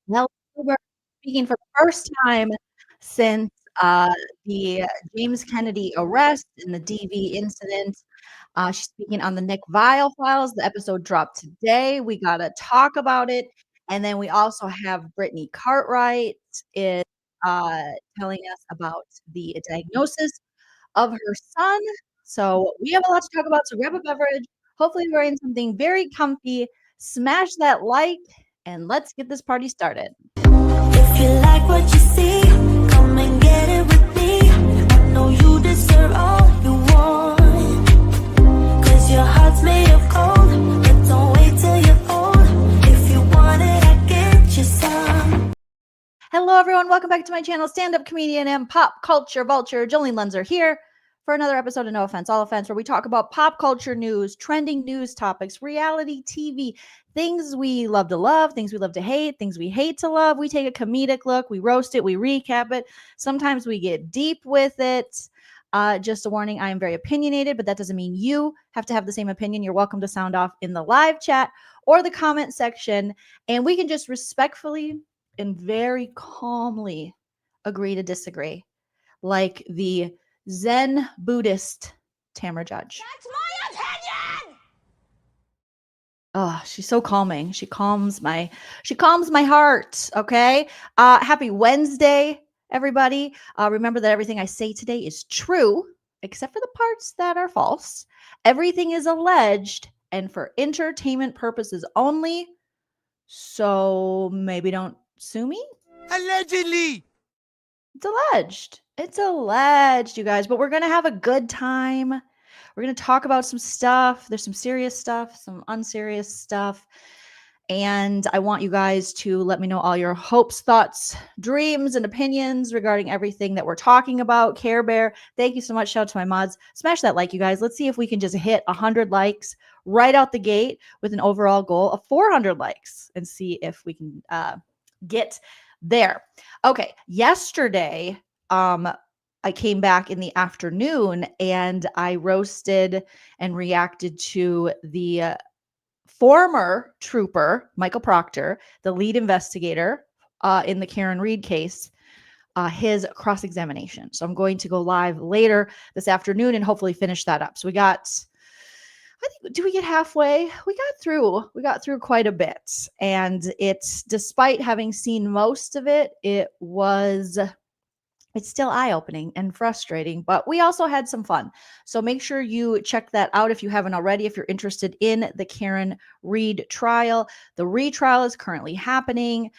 Well, Lewber speaking for the first time since, uh, the James Kennedy arrest and the DV incident. She's speaking on the Nick Vial files. The episode dropped today. We gotta talk about it. And then we also have Brittany Cartwright is, uh, telling us about the diagnosis of her son. So we have a lot to talk about, so grab a beverage, hopefully wearing something very comfy, smash that like, and let's get this party started. If you like what you see, come and get it with me. I know you deserve all you want, 'cause your heart's made of gold, but don't wait till you're old. If you want it, I get you some. Hello, everyone. Welcome back to my channel, stand-up comedian and pop culture vulture, Joleen Lunzer here for another episode of No Offense, All Offense, where we talk about pop culture news, trending news topics, reality TV, things we love to love, things we love to hate, things we hate to love. We take a comedic look, we roast it, we recap it. Sometimes we get deep with it. Just a warning, I am very opinionated, but that doesn't mean you have to have the same opinion. You're welcome to sound off in the live chat or the comment section, and we can just respectfully and very calmly agree to disagree, like the Zen Buddhist Tamara Judge. That's my opinion! Oh, she's so calming. She calms my heart. Okay. Happy Wednesday, everybody. Remember that everything I say today is true, except for the parts that are false. Everything is alleged and for entertainment purposes only. So maybe don't sue me. Allegedly. It's alleged. It's alleged, you guys, but we're going to have a good time. We're going to talk about some stuff. There's some serious stuff, some unserious stuff. And I want you guys to let me know all your hopes, thoughts, dreams, and opinions regarding everything that we're talking about. Care Bear, thank you so much. Shout out to my mods. Smash that like, you guys. Let's see if we can just hit 100 likes right out the gate with an overall goal of 400 likes and see if we can get there. Okay, yesterday, I came back in the afternoon and I roasted and reacted to the former trooper, Michael Proctor, the lead investigator in the karenread case, his cross-examination. So I'm going to go live later this afternoon and hopefully finish that up. So we got, I think, did we get halfway? We got through quite a bit. And it's, despite having seen most of it, it's still eye-opening and frustrating, but we also had some fun. So make sure you check that out if you haven't already, if you're interested in the karenread trial. The retrial is currently happening,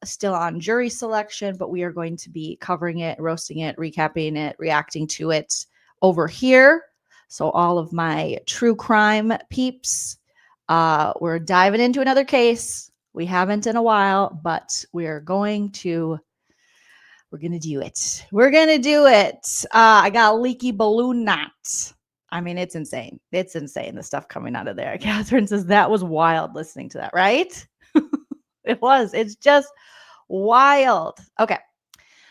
still on jury selection, but we are going to be covering it, roasting it, recapping it, reacting to it over here. So all of my true crime peeps, we're diving into another case. We haven't in a while, but we're going to do it. We're going to do it. I got a leaky balloon knot. I mean, it's insane. It's insane, the stuff coming out of there. Catherine says that was wild listening to that, right? It was. It's just wild. Okay.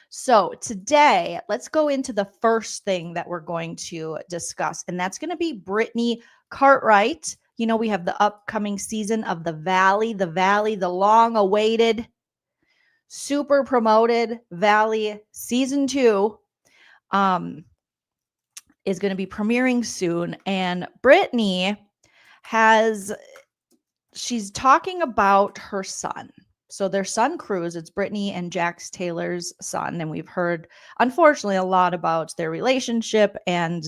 So today, let's go into the first thing that we're going to discuss, and that's going to be Brittany Cartwright. You know, we have the upcoming season of The Valley, the long-awaited, super promoted Valley season 2 is going to be premiering soon. And Brittany she's talking about her son. So their son, Cruz, it's Brittany and Jax Taylor's son. And we've heard, unfortunately, a lot about their relationship and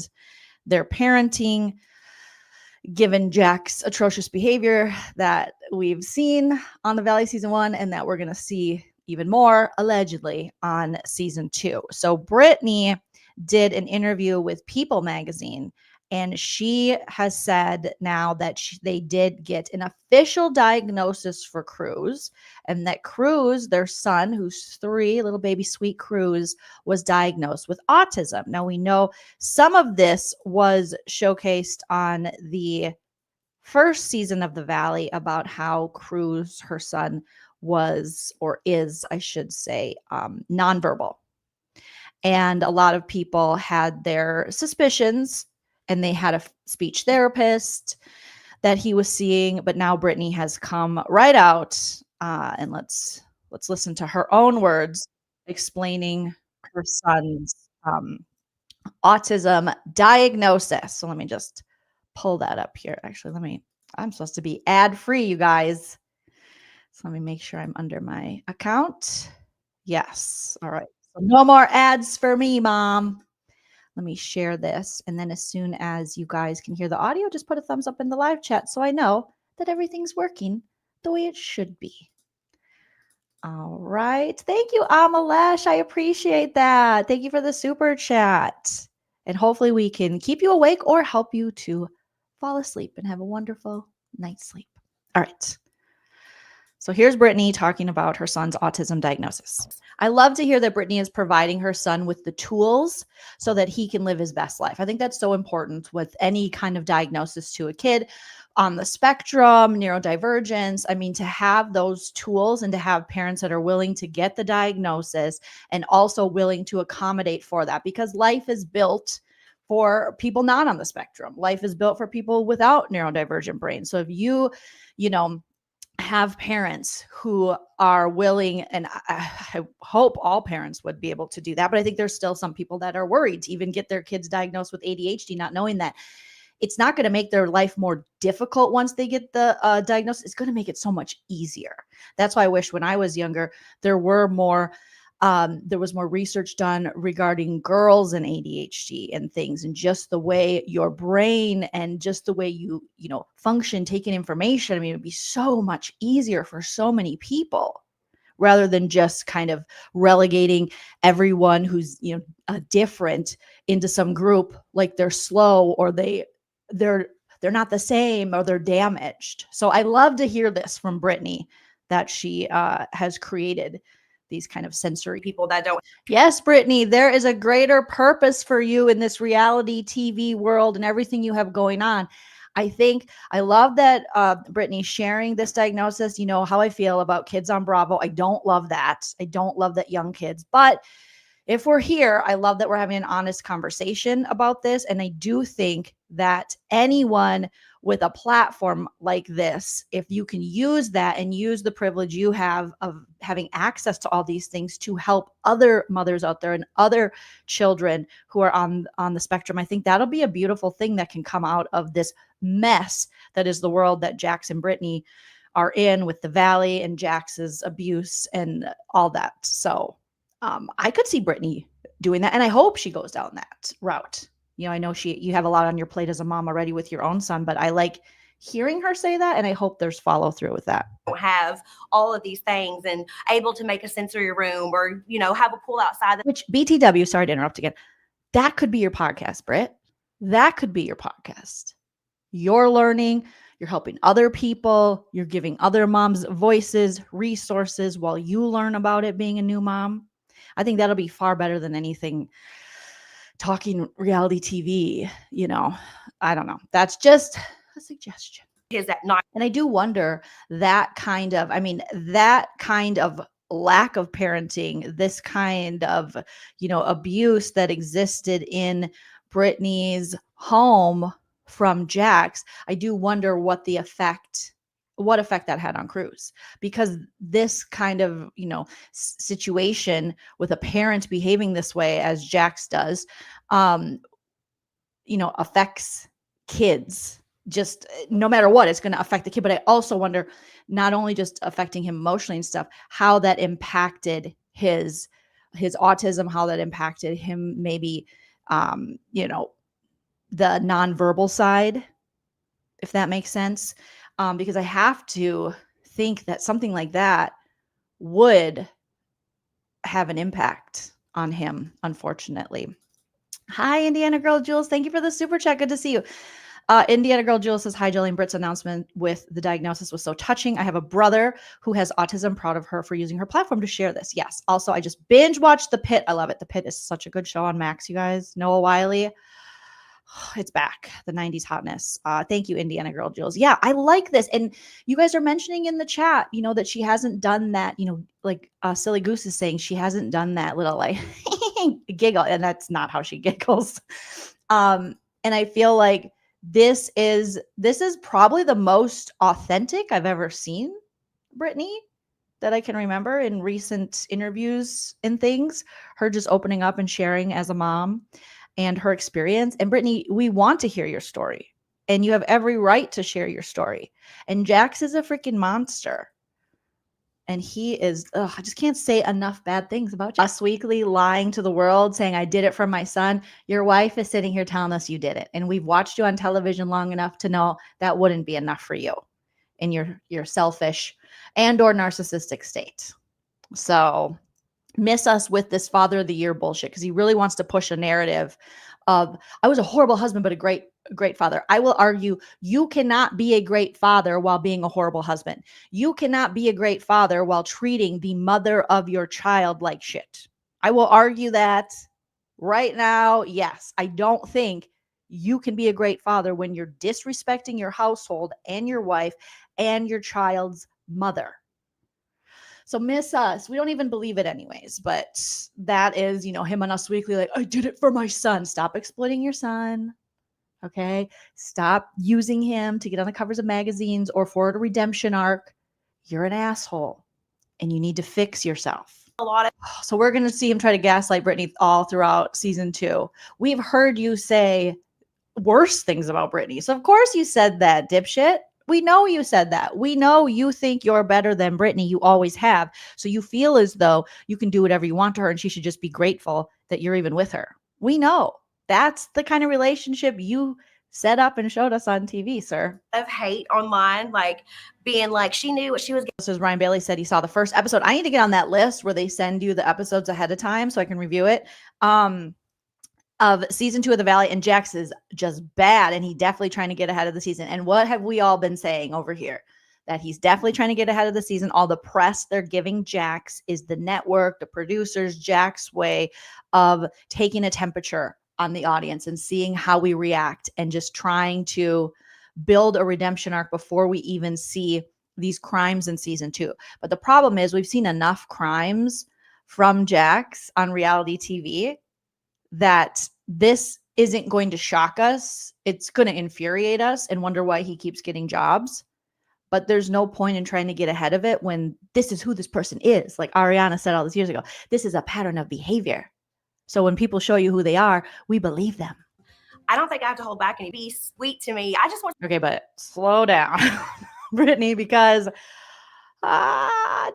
their parenting, given Jack's atrocious behavior that we've seen on The Valley season 1 and that we're going to see even more, allegedly, on season 2. So Brittany did an interview with People magazine, and she has said now that they did get an official diagnosis for Cruz, and that Cruz, their son, who's 3, little baby sweet Cruz, was diagnosed with autism. Now, we know some of this was showcased on the first season of The Valley about how Cruz, her son, was, or is, I should say, nonverbal. And a lot of people had their suspicions, and they had a speech therapist that he was seeing. But now Brittany has come right out And let's listen to her own words explaining her son's autism diagnosis. So let me just pull that up here. Actually, I'm supposed to be ad free, you guys. So let me make sure I'm under my account. Yes. All right. So no more ads for me, Mom. Let me share this. And then as soon as you guys can hear the audio, just put a thumbs up in the live chat so I know that everything's working the way it should be. All right. Thank you, Amalesh. I appreciate that. Thank you for the super chat. And hopefully we can keep you awake or help you to fall asleep and have a wonderful night's sleep. All right. So here's Brittany talking about her son's autism diagnosis. I love to hear that Brittany is providing her son with the tools so that he can live his best life. I think that's so important with any kind of diagnosis to a kid on the spectrum, neurodivergence. I mean, to have those tools and to have parents that are willing to get the diagnosis and also willing to accommodate for that, because life is built for people not on the spectrum. Life is built for people without neurodivergent brains. So if you have parents who are willing, and I hope all parents would be able to do that, but I think there's still some people that are worried to even get their kids diagnosed with ADHD, not knowing that it's not going to make their life more difficult once they get the diagnosis. It's going to make it so much easier. That's why I wish when I was younger, there was more research done regarding girls and ADHD and things, and just the way your brain and just the way you function, taking information. I mean, it'd be so much easier for so many people rather than just kind of relegating everyone who's different into some group, like they're slow or they're not the same or they're damaged. So I love to hear this from Brittany, that she has created these kind of sensory people that don't. Yes, Brittany, there is a greater purpose for you in this reality TV world and everything you have going on. I love that Brittany sharing this diagnosis. You know how I feel about kids on Bravo. I don't love that. I don't love that young kids. But if we're here, I love that we're having an honest conversation about this. And I do think that anyone with a platform like this, if you can use that and use the privilege you have of having access to all these things to help other mothers out there and other children who are on the spectrum, I think that'll be a beautiful thing that can come out of this mess that is the world that Jax and Brittany are in, with the Valley and Jax's abuse and all that. So I could see Brittany doing that, and I hope she goes down that route. I know you have a lot on your plate as a mom already with your own son, but I like hearing her say that, and I hope there's follow through with that. Have all of these things and able to make a sensory room or, have a pool outside. Which BTW, sorry to interrupt again, that could be your podcast, Britt. That could be your podcast. You're learning, you're helping other people, you're giving other moms voices, resources while you learn about it being a new mom. I think that'll be far better than anything talking reality TV, I don't know. That's just a suggestion. Is that not? And I do wonder that kind of lack of parenting, this kind of, abuse that existed in Brittany's home from Jax. I do wonder what effect that had on Cruz, because this kind of, situation with a parent behaving this way as Jax does, affects kids. Just no matter what, it's going to affect the kid. But I also wonder, not only just affecting him emotionally and stuff, how that impacted his autism, how that impacted him, maybe, the nonverbal side, if that makes sense. Because I have to think that something like that would have an impact on him, unfortunately. Hi, Indiana Girl Jules. Thank you for the super chat. Good to see you. Indiana Girl Jules says, hi, Jolene. Britt's announcement with the diagnosis was so touching. I have a brother who has autism. Proud of her for using her platform to share this. Yes. Also, I just binge watched The Pit. I love it. The Pit is such a good show on Max, you guys. Noah Wiley. It's back. The 90s hotness. Thank you, Indiana Girl Jules. Yeah, I like this. And you guys are mentioning in the chat, that she hasn't done that, like Silly Goose is saying, she hasn't done that little like giggle. And that's not how she giggles. And I feel like this is probably the most authentic I've ever seen Brittany. that I can remember in recent interviews and things. Her just opening up and sharing as a mom and her experience. And Brittany, we want to hear your story. And you have every right to share your story. And Jax is a freaking monster. And he is, I just can't say enough bad things about you. Us Weekly lying to the world, saying, I did it for my son. Your wife is sitting here telling us you did it. And we've watched you on television long enough to know that wouldn't be enough for you in your selfish and or narcissistic state. So miss us with this Father of the Year bullshit, because he really wants to push a narrative of, I was a horrible husband, but a great father. I will argue you cannot be a great father while being a horrible husband. You cannot be a great father while treating the mother of your child like shit. I will argue that right now. Yes, I don't think you can be a great father when you're disrespecting your household and your wife and your child's mother. So miss us. We don't even believe it anyways, but that is, him on Us Weekly, like, I did it for my son. Stop exploiting your son. Okay. Stop using him to get on the covers of magazines or for a redemption arc. You're an asshole and you need to fix yourself. So we're going to see him try to gaslight Brittany all throughout season 2. We've heard you say worse things about Brittany. So of course you said that, dipshit. We know you said that. We know you think you're better than Brittany. You always have. So you feel as though you can do whatever you want to her and she should just be grateful that you're even with her. We know. That's the kind of relationship you set up and showed us on TV, sir. Of hate online, like being like, she knew what she was. So as Ryan Bailey said, he saw the first episode. I need to get on that list where they send you the episodes ahead of time so I can review it. Of season 2 of The Valley, and Jax is just bad, and he definitely trying to get ahead of the season. And what have we all been saying over here? That he's definitely trying to get ahead of the season. All the press they're giving Jax is the network, the producers, Jax's way of taking a temperature on the audience and seeing how we react and just trying to build a redemption arc before we even see these crimes in season 2. But the problem is we've seen enough crimes from Jax on reality TV that this isn't going to shock us. It's going to infuriate us and wonder why he keeps getting jobs. But there's no point in trying to get ahead of it when this is who this person is. Like Ariana said all these years ago, this is a pattern of behavior. So when people show you who they are, we believe them. I don't think I have to hold back and be sweet to me. I just want. Okay, but slow down, Brittany, because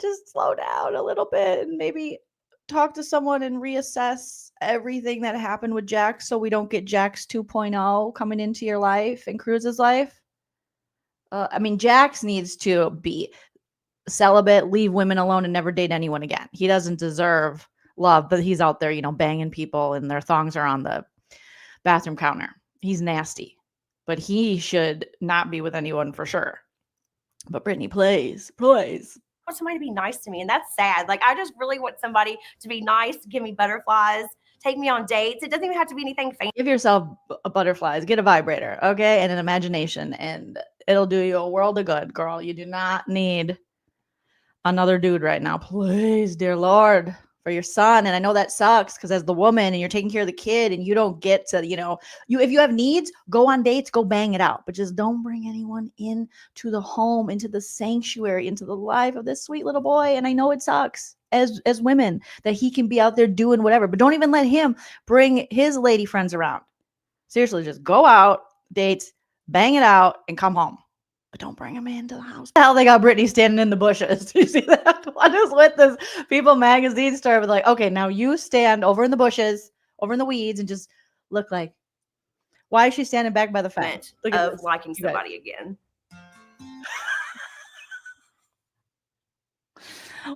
just slow down a little bit and maybe talk to someone and reassess everything that happened with Jax so we don't get Jax 2.0 coming into your life and Cruz's life. Jax needs to be celibate, leave women alone, and never date anyone again. He doesn't deserve love, but he's out there, banging people and their thongs are on the bathroom counter. He's nasty, but he should not be with anyone for sure. But Brittany, please. I want somebody to be nice to me, and that's sad. Like, I just really want somebody to be nice, give me butterflies, take me on dates. It doesn't even have to be anything fancy. Give yourself butterflies, get a vibrator, okay, and an imagination, and it'll do you a world of good, girl. You do not need another dude right now. Please, dear Lord, for your son. And I know that sucks because as the woman and you're taking care of the kid and you don't get to, if you have needs, go on dates, go bang it out. But just don't bring anyone into the home, into the sanctuary, into the life of this sweet little boy. And I know it sucks as women that he can be out there doing whatever, but don't even let him bring his lady friends around. Seriously, just go out, dates, bang it out, and come home. But don't bring him into the house. The hell, they got Brittany standing in the bushes. You see that? What is with this People magazine story? With like, okay, now you stand over in the bushes, over in the weeds, and just look like. Why is she standing back by the fence? Look at of liking somebody again.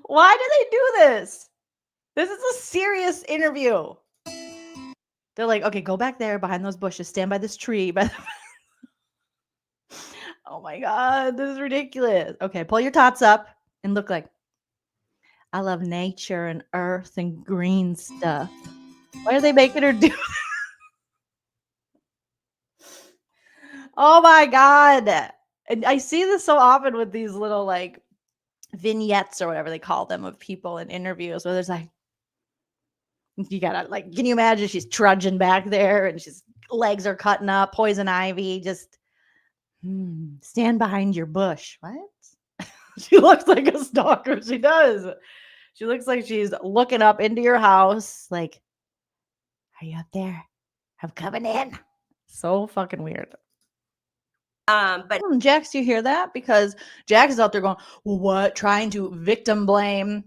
Why do they do this? This is a serious interview. They're like, okay, go back there behind those bushes, stand by this tree. Oh my God, this is ridiculous. Okay, pull your tots up and look like, I love nature and earth and green stuff. Why are they making her do that? Oh my God. And I see this so often with these little like vignettes or whatever they call them of people in interviews where there's like, you gotta like, can you imagine she's trudging back there and she's legs are cutting up, poison ivy, just stand behind your bush. What? She looks like a stalker. She does. She looks like she's looking up into your house, like, are you up there? I'm coming in. So fucking weird. But Jax, do you hear that? Because Jax is out there going, well, what? Trying to victim blame,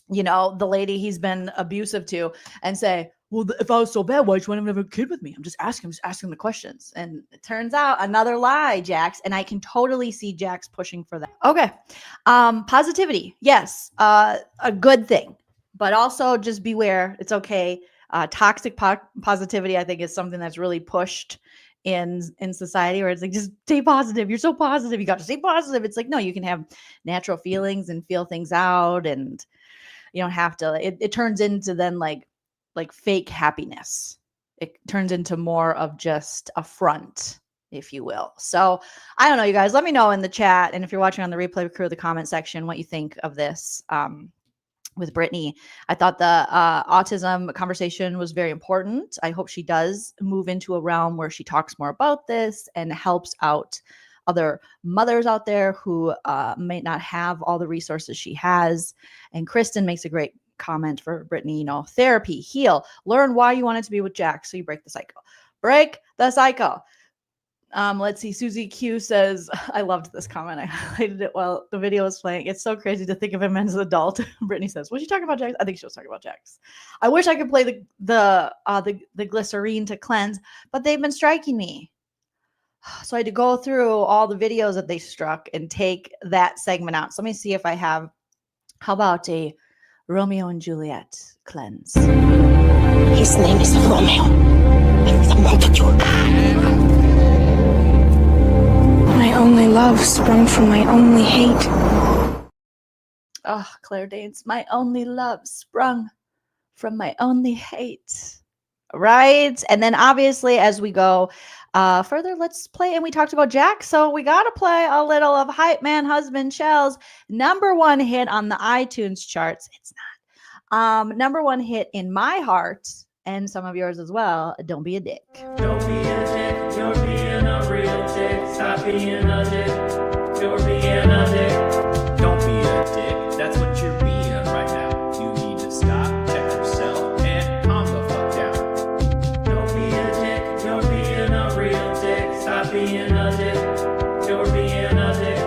the lady he's been abusive to, and say, well, if I was so bad, why'd you want him to have a kid with me? I'm just asking the questions. And it turns out another lie, Jax. And I can totally see Jax pushing for that. Okay. Positivity. Yes. A good thing, but also just beware. It's okay. Toxic positivity, I think, is something that's really pushed in society, where it's like, just stay positive. You're so positive. You got to stay positive. It's like, no, you can have natural feelings and feel things out, and you don't have to. It turns into then like fake happiness. It turns into more of just a front, if you will. So I don't know, you guys. Let me know in the chat, and if you're watching on the replay crew, the comment section, what you think of this. With Brittany, I thought the autism conversation was very important. I hope she does move into a realm where she talks more about this and helps out other mothers out there who may not have all the resources she has. And Kristen makes a great comment for Brittany, therapy, heal, learn why you wanted to be with Jack so you break the cycle. Break the cycle. Let's see. Susie Q says, I loved this comment. I highlighted it while the video was playing. It's so crazy to think of him as an adult. Brittany says, was she talking about Jax? I think she was talking about Jax. I wish I could play the glycerine to cleanse, but they've been striking me. So I had to go through all the videos that they struck and take that segment out. So let me see if I have, how about a Romeo and Juliet cleanse? His name is Romeo. And the moment you my only love sprung from my only hate. Oh, Claire Danes, my only love sprung from my only hate. Right? And then obviously as we go further, let's play. And we talked about Jack, so we got to play a little of Hype Man Husband Shell's #1 hit on the iTunes charts. It's not. #1 hit in my heart and some of yours as well. Don't be a dick. Don't be a dick, you're being a real dick. Stop being a dick, you're being a dick. Don't be a dick, that's what you're being right now. You need to stop, check yourself, and calm the fuck down. Don't be a dick, you're being a real dick. Stop being a dick, you're being a dick.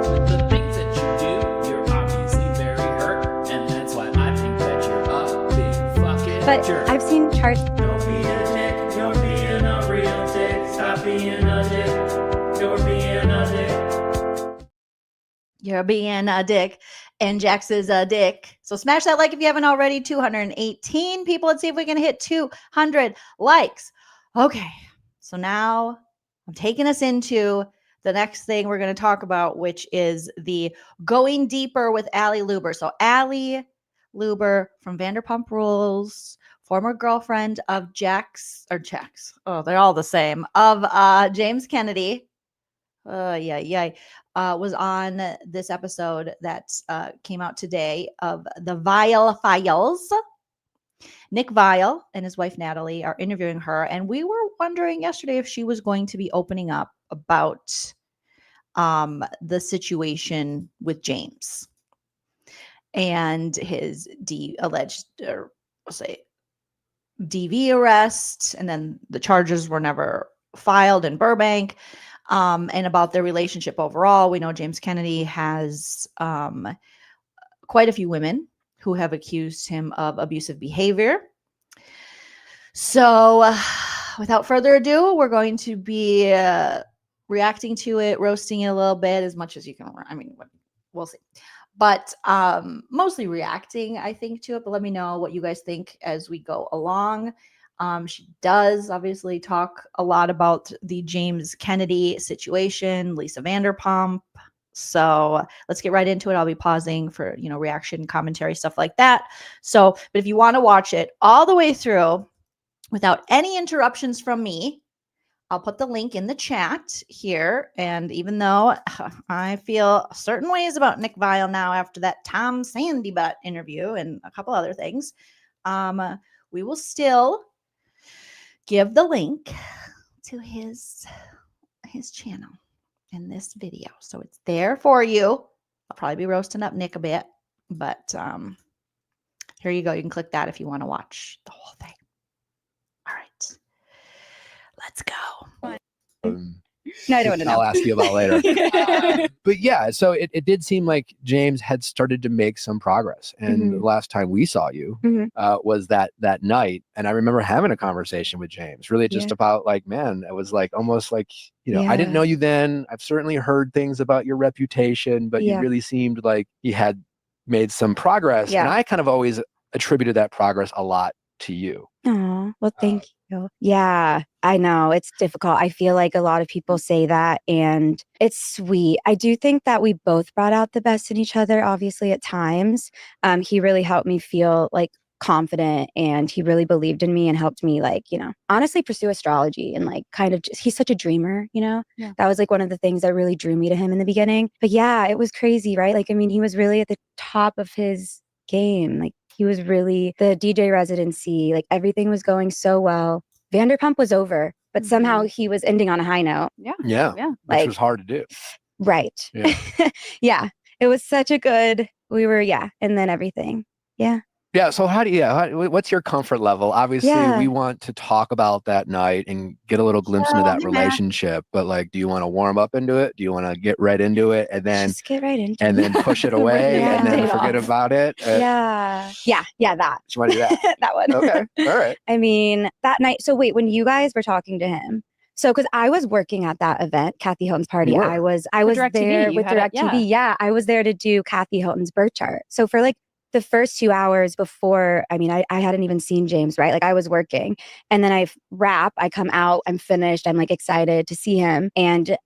With the things that you do, you're obviously very hurt, and that's why I think that you're a big fucking But jerk. I've seen charts. Don't be a dick, you're being a real dick. Stop being a dick, you're being a dick. You're being a dick, and Jax is a dick. So smash that like if you haven't already. 218 people. Let's see if we can hit 200 likes. Okay, so now I'm taking us into the next thing we're going to talk about, which is the going deeper with Allie Lewber. So Allie Lewber from Vanderpump Rules, former girlfriend of Jax. Oh, they're all the same. Of James Kennedy. Was on this episode that came out today of the Vile Files. Nick Vile and his wife Natalie are interviewing her, and we were wondering yesterday if she was going to be opening up about the situation with James and his alleged, or we'll say, DV arrest, and then the charges were never filed in Burbank. And about their relationship overall. We know James Kennedy has quite a few women who have accused him of abusive behavior. So without further ado, we're going to be reacting to it, roasting it a little bit, as much as you can. I mean, we'll see. But mostly reacting, I think, to it. But let me know what you guys think as we go along. She does obviously talk a lot about the James Kennedy situation, Lisa Vanderpump. So let's get right into it. I'll be pausing for, reaction, commentary, stuff like that. So, but if you want to watch it all the way through without any interruptions from me, I'll put the link in the chat here. And even though I feel certain ways about Nick Vile now after that Tom Sandy Butt interview and a couple other things, we will still give the link to his channel in this video. So it's there for you. I'll probably be roasting up Nick a bit, but here you go. You can click that if you want to watch the whole thing. All right, let's go. No, I don't want to know. I'll ask you about later. But yeah, so it did seem like James had started to make some progress. And the last time we saw you was that night. And I remember having a conversation with James, really just about like, man, it was like almost like, you know, I didn't know you then. I've certainly heard things about your reputation, but you really seemed like you had made some progress. And I kind of always attributed that progress a lot to you. Oh, well, thank you. Yeah, I know it's difficult. I feel like a lot of people say that, and it's sweet. I do think that we both brought out the best in each other, obviously, at times. He really helped me feel like confident, and he really believed in me and helped me, like, you know, honestly pursue astrology and like kind of he's such a dreamer, you know? Yeah. That was like one of the things that really drew me to him in the beginning. But yeah, it was crazy, right? Like, I mean, he was really at the top of his game. Like, he was really the DJ residency, like everything was going so well. Vanderpump was over, but somehow he was ending on a high note. Yeah. Which Like, was hard to do. Right. Yeah. Yeah. It was such a good, and then everything. Yeah. Yeah. So what's your comfort level? Obviously, we want to talk about that night and get a little glimpse into that relationship. But like, do you want to warm up into it? Do you want to get right into it and then just get right into and then push it away and then forget about it? Yeah, that. You want to do that? That one. Okay. All right. I mean, that night. So wait, when you guys were talking to him, so because I was working at that event, Kathy Hilton's party, I was DirecTV, there with DirecTV. Yeah, I was there to do Kathy Hilton's birth chart. So for like the first 2 hours before, I mean, I hadn't even seen James, right? Like I was working, and then I wrap, I come out, I'm finished, I'm like excited to see him, and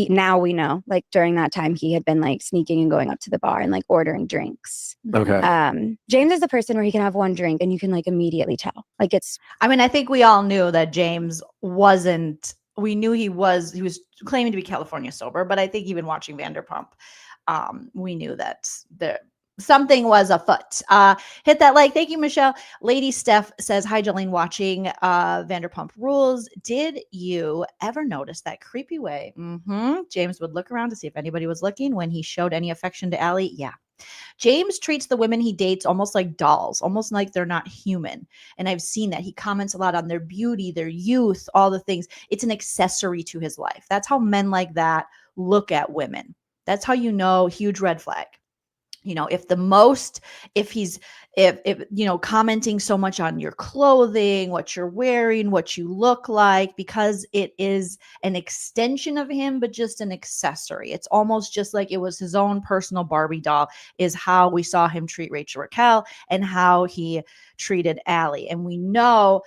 now we know, like during that time he had been like sneaking and going up to the bar and like ordering drinks. Okay. James is the person where he can have one drink and you can like immediately tell. Like I mean, I think we all knew that James wasn't. We knew he was claiming to be California sober, but I think even watching Vanderpump, we knew that something was afoot. Hit that like. Thank you, Michelle. Lady Steph says, hi, Jolene, watching Vanderpump Rules. Did you ever notice that creepy way James would look around to see if anybody was looking when he showed any affection to Allie? Yeah. James treats the women he dates almost like dolls, almost like they're not human. And I've seen that. He comments a lot on their beauty, their youth, all the things. It's an accessory to his life. That's how men like that look at women. That's how you know, huge red flag. You know, if he's commenting so much on your clothing, what you're wearing, what you look like, because it is an extension of him, but just an accessory. It's almost just like it was his own personal Barbie doll, is how we saw him treat Rachel Raquel and how he treated Allie. And we know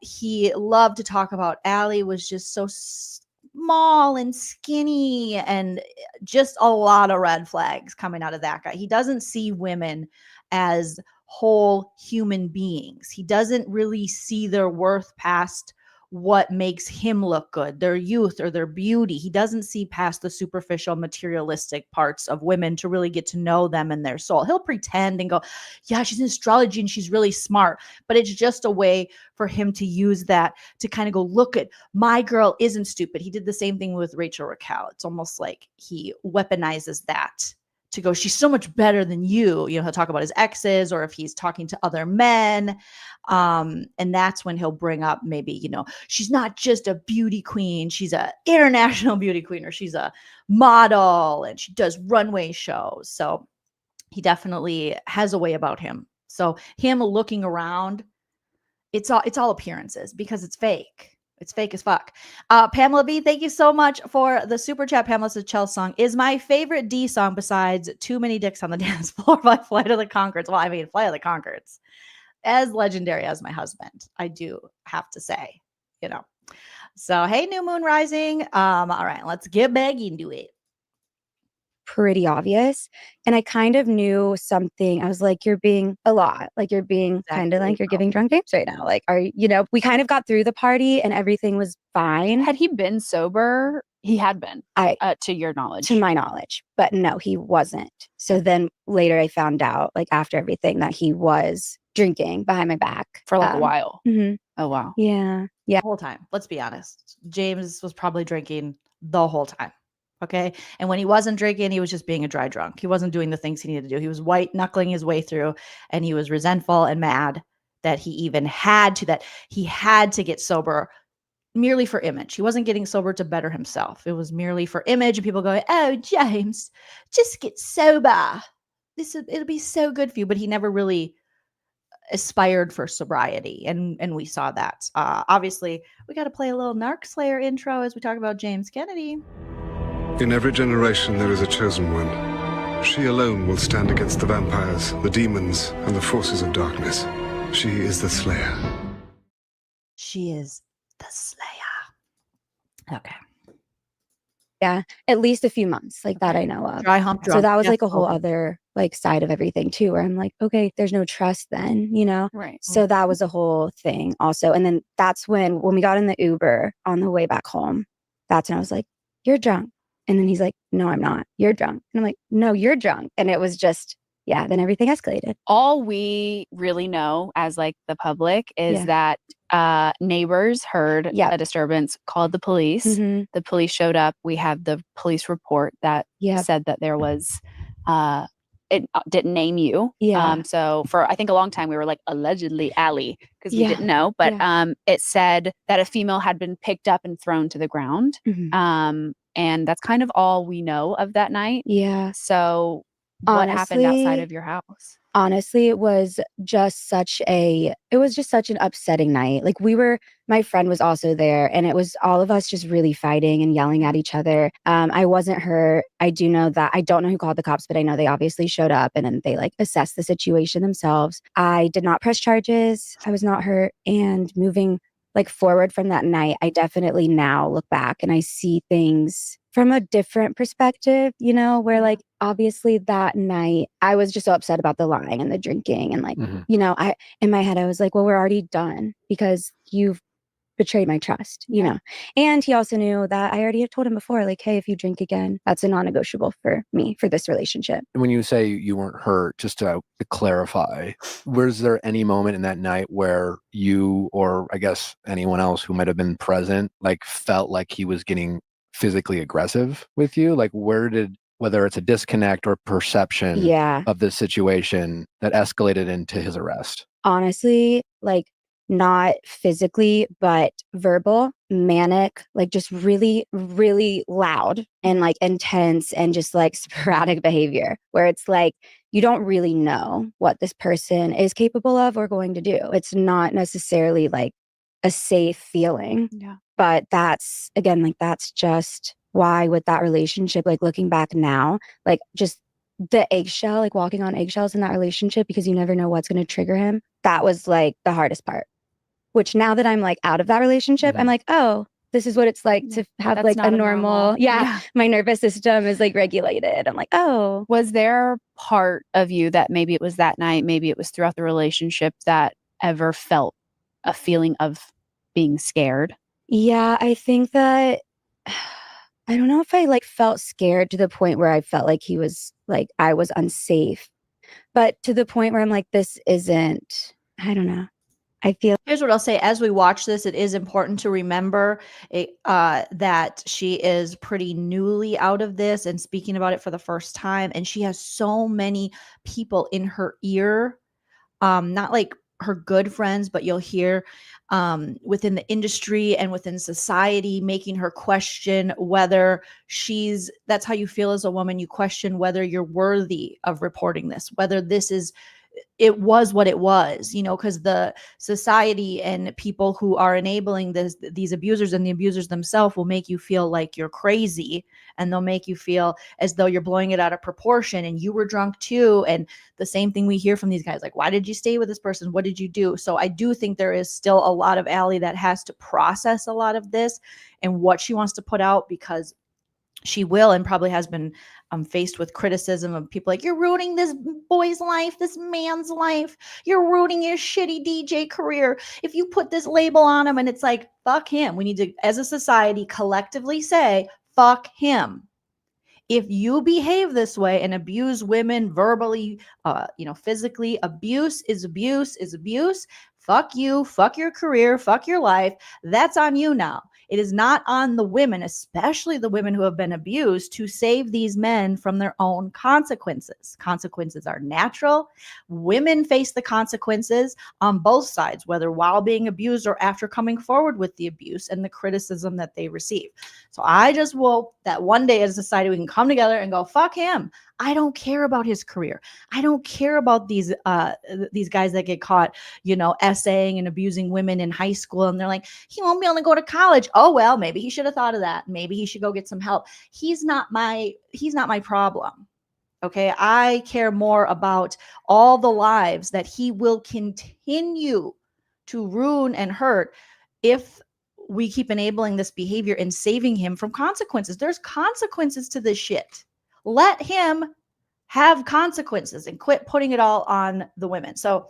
he loved to talk about Allie was just so small and skinny, and just a lot of red flags coming out of that guy. He doesn't see women as whole human beings. He doesn't really see their worth past what makes him look good, their youth or their beauty. He doesn't see past the superficial materialistic parts of women to really get to know them and their soul. He'll pretend and go, yeah, she's in astrology and she's really smart, but it's just a way for him to use that to kind of go, look at my girl isn't stupid. He did the same thing with Rachel Raquel. It's almost like he weaponizes that to go, she's so much better than you. You know, he'll talk about his exes or if he's talking to other men. And that's when he'll bring up maybe, you know, she's not just a beauty queen. She's an international beauty queen, or she's a model and she does runway shows. So he definitely has a way about him. So him looking around, it's all appearances because it's fake. It's fake as fuck. Pamela B, thank you so much for the super chat. Pamela says, Chell's song is my favorite D song besides Too Many Dicks on the Dance Floor by Flight of the Conchords. Well, I mean, Flight of the Conchords, as legendary as my husband, I do have to say, you know. So, hey, New Moon Rising. All right, let's get back into it. pretty obvious. And I kind of knew something. I was like, you're being a lot. Like you're being kind of like you're giving drunk James right now. Like, we kind of got through the party and everything was fine. Had he been sober? He had been, to your knowledge. To my knowledge. But no, he wasn't. So then later I found out, like after everything, that he was drinking behind my back. For like a while. Mm-hmm. Oh, wow. Yeah. The whole time. Let's be honest. James was probably drinking the whole time. Okay. And when he wasn't drinking, he was just being a dry drunk. He wasn't doing the things he needed to do. He was white knuckling his way through, and he was resentful and mad that he had to get sober merely for image. He wasn't getting sober to better himself. It was merely for image. And people go, "Oh, James, just get sober. It'll be so good for you." But he never really aspired for sobriety, and we saw that. Obviously, we got to play a little Narc Slayer intro as we talk about James Kennedy. In every generation there is a chosen one. She alone will stand against the vampires, the demons, and the forces of darkness. She is the Slayer. She is the Slayer. Okay. Yeah, at least a few months, like that I know of. Dry hump drunk. So that was Yeah. like a whole other like side of everything too, where I'm like, okay, there's no trust then, you know? Right. So that was a whole thing also. And then that's when we got in the Uber on the way back home, that's when I was like, "You're drunk." And then he's like, "No, I'm not. You're drunk." And I'm like, "No, you're drunk." And it was just, yeah, then everything escalated. All we really know as like the public is that neighbors heard a disturbance, called the police. The police showed up. We have the police report that said that there was it didn't name you. So for I think a long time we were like allegedly Allie because we didn't know, but it said that a female had been picked up and thrown to the ground. And that's kind of all we know of that night. Yeah. So what happened outside of your house? Honestly, it was just such an upsetting night. Like my friend was also there, and it was all of us just really fighting and yelling at each other. I wasn't hurt. I do know that I don't know who called the cops, but I know they obviously showed up and then they like assessed the situation themselves. I did not press charges. I was not hurt. And moving like forward from that night, I definitely now look back and I see things from a different perspective, you know, where like obviously that night I was just so upset about the lying and the drinking and like, you know, in my head I was like, well, we're already done because you've betrayed my trust, you know. And he also knew that I already had told him before, like, hey, if you drink again, that's a non-negotiable for me for this relationship. When you say you weren't hurt, just to clarify, was there any moment in that night where you, or I guess anyone else who might have been present, like felt like he was getting physically aggressive with you? Like whether it's a disconnect or perception of this situation that escalated into his arrest? Honestly, like not physically, but verbal, manic, like just really, really loud and like intense and just like sporadic behavior where it's like, you don't really know what this person is capable of or going to do. It's not necessarily like a safe feeling. Yeah. But that's, again, like that's just why with that relationship, like looking back now, like just the eggshell, like walking on eggshells in that relationship because you never know what's going to trigger him. That was like the hardest part, which now that I'm like out of that relationship, I'm like, oh, this is what it's like to have like a normal, my nervous system is like regulated. I'm like, oh. Was there part of you that maybe it was that night, maybe it was throughout the relationship that ever felt a feeling of being scared? Yeah, I think that I don't know if I like felt scared to the point where I felt like he was like I was unsafe, but to the point where I'm like, this isn't, I don't know. I feel. Here's what I'll say. As we watch this, it is important to remember that she is pretty newly out of this and speaking about it for the first time. And she has so many people in her ear, not like her good friends, but you'll hear within the industry and within society making her question whether that's how you feel as a woman. You question whether you're worthy of reporting this, whether it was what it was, you know, because the society and people who are enabling these abusers and the abusers themselves will make you feel like you're crazy, and they'll make you feel as though you're blowing it out of proportion and you were drunk too. And the same thing we hear from these guys, like, why did you stay with this person? What did you do? So I do think there is still a lot of Allie that has to process a lot of this and what she wants to put out, because she will and probably has been faced with criticism of people like, you're ruining this boy's life, this man's life. You're ruining his shitty DJ career. If you put this label on him, and it's like, fuck him. We need to, as a society, collectively say, fuck him. If you behave this way and abuse women verbally, physically, abuse is abuse is abuse. Fuck you, fuck your career, fuck your life. That's on you now. It is not on the women, especially the women who have been abused, to save these men from their own consequences. Consequences are natural. Women face the consequences on both sides, whether while being abused or after coming forward with the abuse and the criticism that they receive. So I just hope that one day as a society we can come together and go, fuck him. I don't care about his career. I don't care about these guys that get caught, essaying and abusing women in high school. And they're like, he won't be able to go to college. Oh, well, maybe he should have thought of that. Maybe he should go get some help. He's not my problem. Okay. I care more about all the lives that he will continue to ruin and hurt if we keep enabling this behavior and saving him from consequences. There's consequences to this shit. Let him have consequences and quit putting it all on the women. So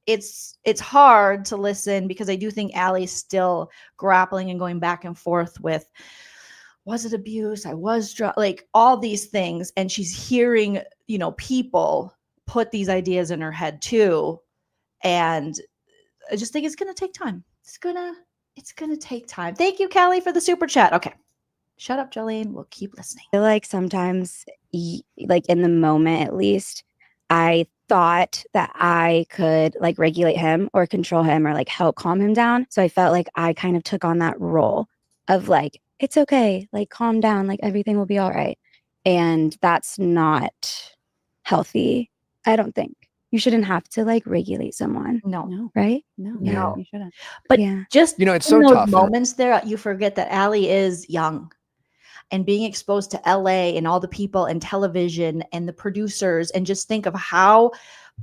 it's hard to listen because I do think Allie's still grappling and going back and forth with, was it abuse? I was like all these things. And she's hearing, people put these ideas in her head too. And I just think it's going to take time. It's going to take time. Thank you, Kelly, for the super chat. Okay. Shut up, Joleen. We'll keep listening. I feel like sometimes, like in the moment at least, I thought that I could like regulate him or control him or like help calm him down. So I felt like I kind of took on that role of like, it's okay, like calm down, like everything will be all right. And that's not healthy, I don't think. You shouldn't have to like regulate someone. No. Right? No, you shouldn't. But just it's in so those tough. moments there, you forget that Allie is young. And being exposed to LA and all the people and television and the producers, and just think of how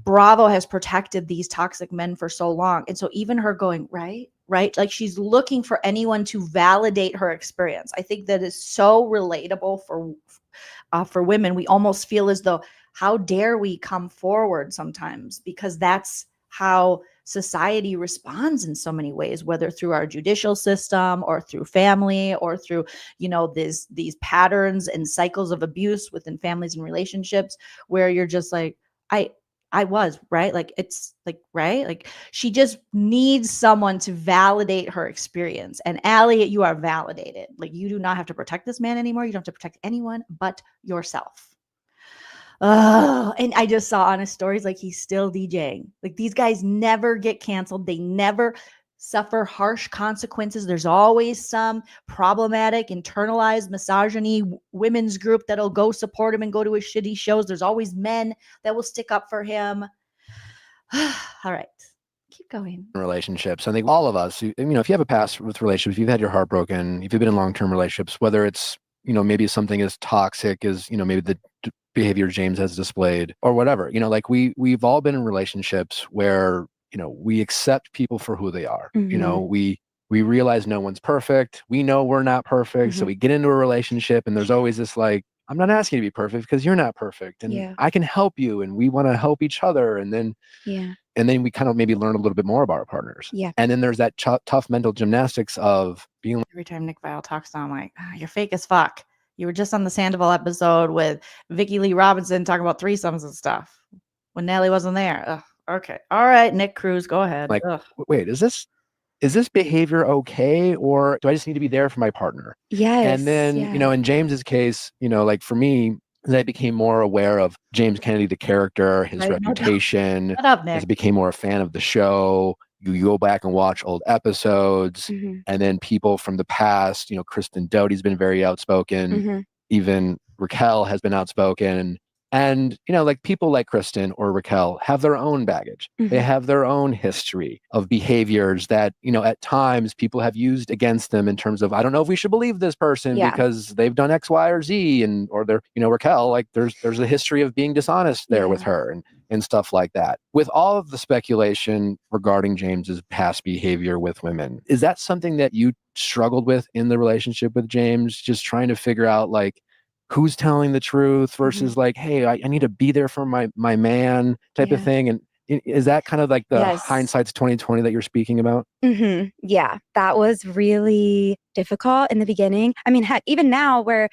Bravo has protected these toxic men for so long. And so even her going, right, like she's looking for anyone to validate her experience. I think that is so relatable for women. We almost feel as though, how dare we come forward sometimes, because that's how society responds in so many ways, whether through our judicial system or through family or through, these patterns and cycles of abuse within families and relationships where you're just like, I was right. Like, it's like, right. Like she just needs someone to validate her experience. And Allie, you are validated. Like you do not have to protect this man anymore. You don't have to protect anyone but yourself. Oh, and I just saw on his stories, like he's still DJing. Like these guys never get canceled. They never suffer harsh consequences. There's always some problematic, internalized misogyny women's group that'll go support him and go to his shitty shows. There's always men that will stick up for him. All right. Keep going. Relationships. I think all of us, if you have a past with relationships, if you've had your heart broken, if you've been in long-term relationships, whether it's, maybe something as toxic as, maybe the behavior James has displayed or whatever, like we've all been in relationships where, we accept people for who they are. Mm-hmm. We realize no one's perfect. We know we're not perfect. Mm-hmm. So we get into a relationship and there's always this like, I'm not asking you to be perfect because you're not perfect. And I can help you and we want to help each other. And then, we kind of maybe learn a little bit more about our partners. Yeah. And then there's that tough mental gymnastics of being like, every time Nick Viall talks, I'm like, you're fake as fuck. You were just on the Sandoval episode with Vicki Lee Robinson talking about threesomes and stuff when Nellie wasn't there. Ugh, okay. All right, Nick Cruz, go ahead. Like, wait, is this behavior okay? Or do I just need to be there for my partner? Yes. And then, in James's case, like for me, as I became more aware of James Kennedy, the character, his reputation, Shut up, Nick. as I became more a fan of the show, you go back and watch old episodes, and then people from the past, Kristen Doty's been very outspoken. Even Raquel has been outspoken. And, like people like Kristen or Raquel have their own baggage. They have their own history of behaviors that, at times people have used against them in terms of, I don't know if we should believe this person because they've done X, Y, or Z. Or they're, Raquel, like there's a history of being dishonest there with her and stuff like that. With all of the speculation regarding James's past behavior with women, is that something that you struggled with in the relationship with James? Just trying to figure out like, who's telling the truth versus like, hey, I need to be there for my man type of thing. And is that kind of like the hindsight's 2020 that you're speaking about? Yeah, that was really difficult in the beginning. I mean, heck, even now where,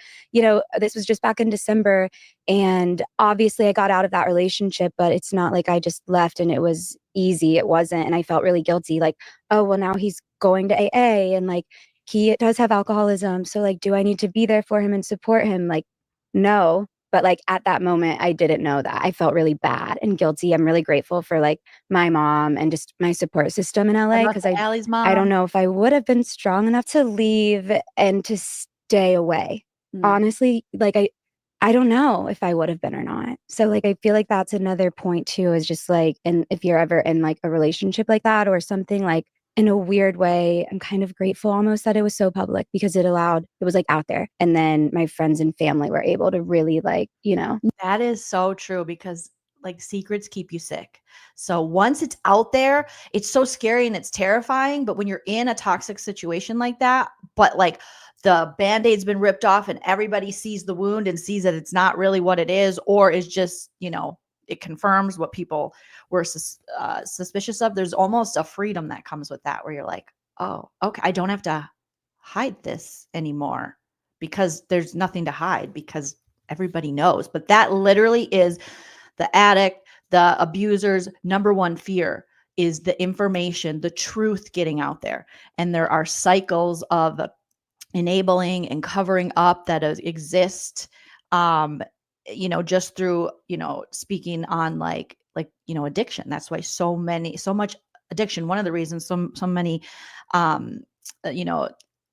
this was just back in December and obviously I got out of that relationship, but it's not like I just left and it was easy. It wasn't. And I felt really guilty. Like, oh, well, now he's going to AA and like, he does have alcoholism. So like, do I need to be there for him and support him? Like, no. But like at that moment, I didn't know that. I felt really bad and guilty. I'm really grateful for like my mom and just my support system in LA, because Allie's mom. I don't know if I would have been strong enough to leave and to stay away. Honestly, like I don't know if I would have been or not. So like I feel like that's another point too, is just like, and if you're ever in like a relationship like that or something, like in a weird way, I'm kind of grateful almost that it was so public, because it was like out there. And then my friends and family were able to really like, That is so true, because like secrets keep you sick. So once it's out there, it's so scary and it's terrifying. But when you're in a toxic situation like that, but like the Band-Aid's been ripped off and everybody sees the wound and sees that it's not really what it is, or is just, it confirms what people were suspicious of. There's almost a freedom that comes with that, where you're like, oh, okay, I don't have to hide this anymore, because there's nothing to hide, because everybody knows. But that literally is the addict, the abuser's number one fear, is the information, the truth getting out there. And there are cycles of enabling and covering up that exist, just through, speaking on like, addiction. That's why so much addiction. One of the reasons so many,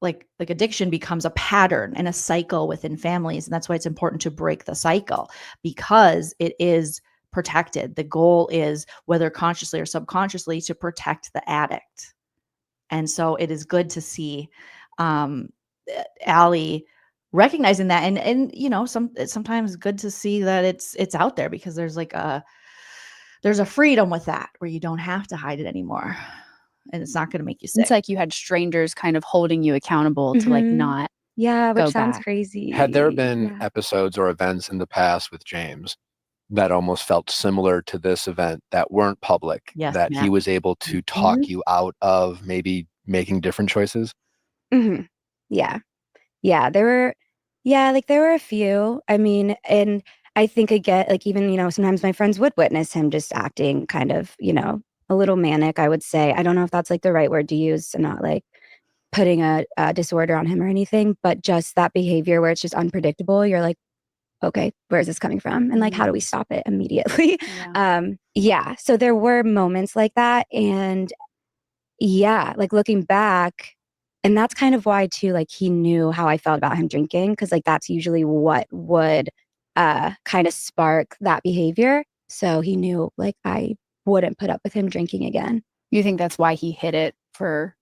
like addiction becomes a pattern and a cycle within families. And that's why it's important to break the cycle, because it is protected. The goal is, whether consciously or subconsciously, to protect the addict. And so it is good to see Allie recognizing that, and sometimes good to see that it's out there, because there's a freedom with that, where you don't have to hide it anymore, and it's not going to make you sick. It's like you had strangers kind of holding you accountable to like not which go sounds back. crazy. Had there been episodes or events in the past with James that almost felt similar to this event that weren't public, that Matt. he was able to talk you out of maybe making different choices? Yeah, there were a few. I mean, and I think again, like, even, sometimes my friends would witness him just acting kind of, a little manic, I would say. I don't know if that's like the right word to use, and not like putting a disorder on him or anything, but just that behavior where it's just unpredictable. You're like, okay, where is this coming from? And like, how do we stop it immediately? So there were moments like that. And like looking back, and that's kind of why too, like, he knew how I felt about him drinking, because like that's usually what would kind of spark that behavior. So he knew like I wouldn't put up with him drinking again. You think that's why he hid it for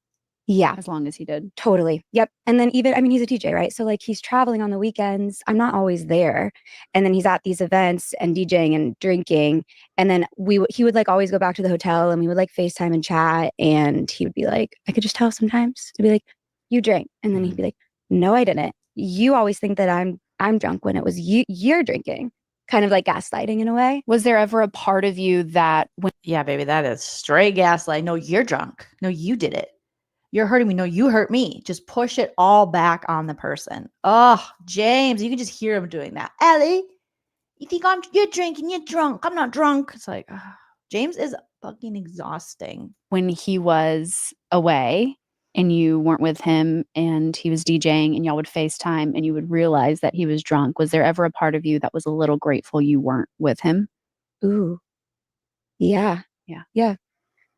as long as he did? Totally. Yep. And then even, I mean, he's a DJ, right? So like he's traveling on the weekends. I'm not always there. And then he's at these events and DJing and drinking. And then he would like always go back to the hotel, and we would like FaceTime and chat. And he would be like, I could just tell sometimes to be like, you drank. And then he'd be like, no, I didn't. You always think that I'm drunk when it was you're drinking. Kind of like gaslighting in a way. Was there ever a part of you that yeah, baby, that is straight gaslight. No, you're drunk. No, you did it. You're hurting me. No, you hurt me. Just push it all back on the person. Oh, James, you can just hear him doing that. Ellie, you think you're drinking, you're drunk. I'm not drunk. It's like, James is fucking exhausting. When he was away and you weren't with him and he was DJing and y'all would FaceTime and you would realize that he was drunk, was there ever a part of you that was a little grateful you weren't with him? Ooh. Yeah.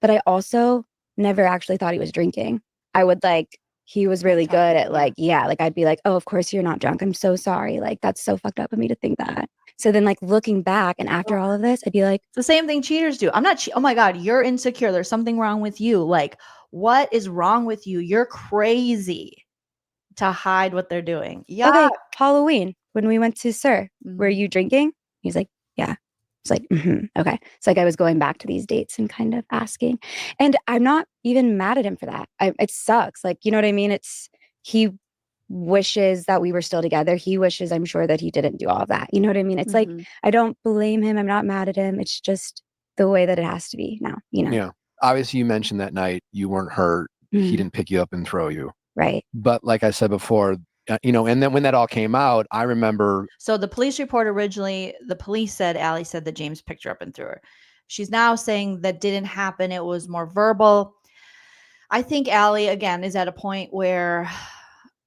But I also never actually thought he was drinking. I would like, he was really good at like, like I'd be like, oh, of course you're not drunk. I'm so sorry. Like, that's so fucked up of me to think that. So then like looking back and after all of this, I'd be like, it's the same thing cheaters do. I'm not, oh my God, you're insecure. There's something wrong with you. Like, what is wrong with you? You're crazy to hide what they're doing. Yeah. Okay, Halloween, when we went to Sir, were you drinking? He's like, yeah. It's like, okay. It's like I was going back to these dates and kind of asking. And I'm not even mad at him for that. It sucks. Like, you know what I mean? He wishes that we were still together. He wishes, I'm sure, that he didn't do all of that. You know what I mean? It's like, I don't blame him. I'm not mad at him. It's just the way that it has to be now, Yeah. Obviously, you mentioned that night you weren't hurt. He didn't pick you up and throw you. Right. But like I said before, and then when that all came out, I remember. So the police report originally, the police said, Allie said that James picked her up and threw her. She's now saying that didn't happen. It was more verbal. I think Allie, again, is at a point where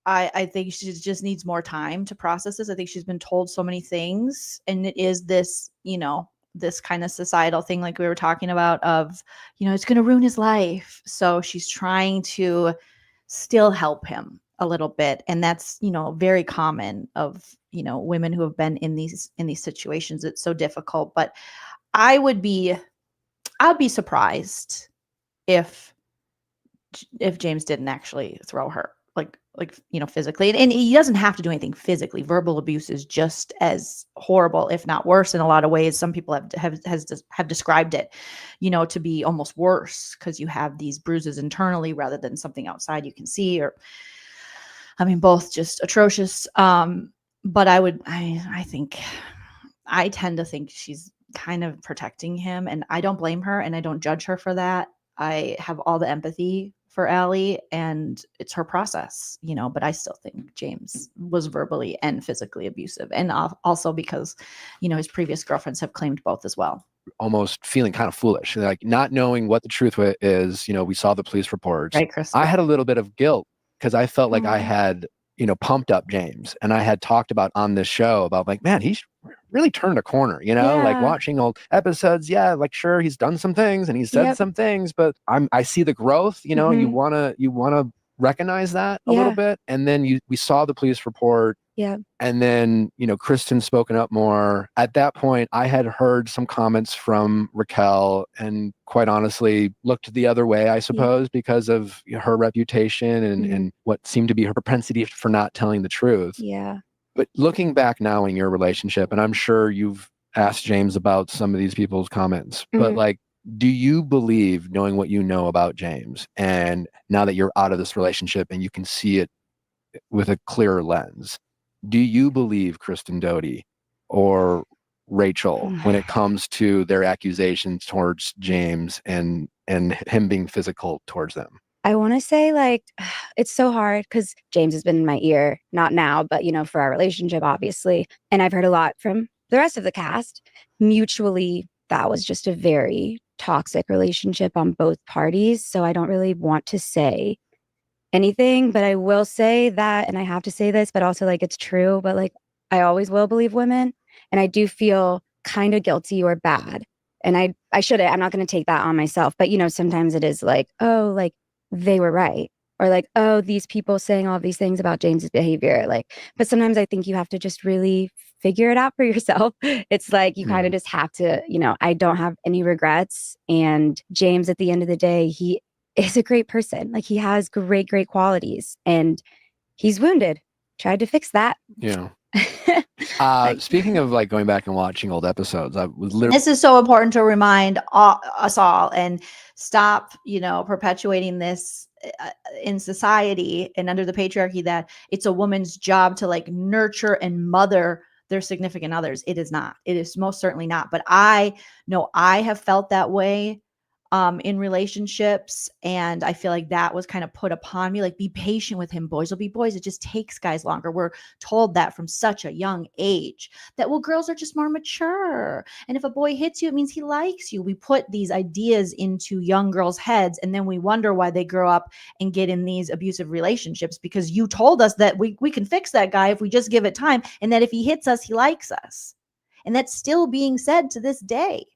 I think she just needs more time to process this. I think she's been told so many things, and it is this, this kind of societal thing like we were talking about of, it's going to ruin his life. So she's trying to still help him a little bit. And that's, very common of, women who have been in these situations. It's so difficult, but I'd be surprised if James didn't actually throw her like physically, and he doesn't have to do anything physically. Verbal abuse is just as horrible, if not worse, in a lot of ways. Some people have described it, to be almost worse because you have these bruises internally rather than something outside you can see, or both just atrocious. But I tend to think she's kind of protecting him, and I don't blame her and I don't judge her for that. I have all the empathy for Allie, and it's her process, but I still think James was verbally and physically abusive. And also because, his previous girlfriends have claimed both as well. Almost feeling kind of foolish, like not knowing what the truth is. We saw the police reports. Right, Chris? I had a little bit of guilt because I felt like I had, pumped up James, and I had talked about on this show about like, man, he's really turned a corner, like watching old episodes. Yeah. Like, sure, he's done some things and he said some things, but I see the growth, you want to recognize that a little bit. And then we saw the police report. Yeah. And then, Kristen's spoken up more. At that point, I had heard some comments from Raquel and quite honestly looked the other way, I suppose, because of her reputation and what seemed to be her propensity for not telling the truth. Yeah. But looking back now in your relationship, and I'm sure you've asked James about some of these people's comments, but like, do you believe, knowing what you know about James, and now that you're out of this relationship and you can see it with a clearer lens, do you believe Kristen Doty or Rachel when it comes to their accusations towards James and him being physical towards them? I want to say, like, it's so hard because James has been in my ear, not now, but, for our relationship, obviously. And I've heard a lot from the rest of the cast. Mutually, that was just a very toxic relationship on both parties. So I don't really want to say anything, but I will say that, and I have to say this, but also like it's true, but like I always will believe women. And I do feel kind of guilty or bad. And I shouldn't, I'm not going to take that on myself. But, sometimes it is like, oh, like, they were right, or like, oh, these people saying all these things about James's behavior, like, but sometimes I think you have to just really figure it out for yourself. It's like you kind of just have to, I don't have any regrets. And James, at the end of the day, he is a great person. Like, he has great qualities, and he's wounded. Tried to fix that. Yeah. Speaking of like going back and watching old episodes, I was literally. This is so important to remind us all and stop, perpetuating this in society and under the patriarchy that it's a woman's job to like nurture and mother their significant others. It is not. It is most certainly not. But I know I have felt that way in relationships. And I feel like that was kind of put upon me, like, be patient with him. Boys will be boys. It just takes guys longer. We're told that from such a young age that, well, girls are just more mature. And if a boy hits you, it means he likes you. We put these ideas into young girls' heads, and then we wonder why they grow up and get in these abusive relationships, because you told us that we can fix that guy if we just give it time, and that if he hits us, he likes us. And that's still being said to this day.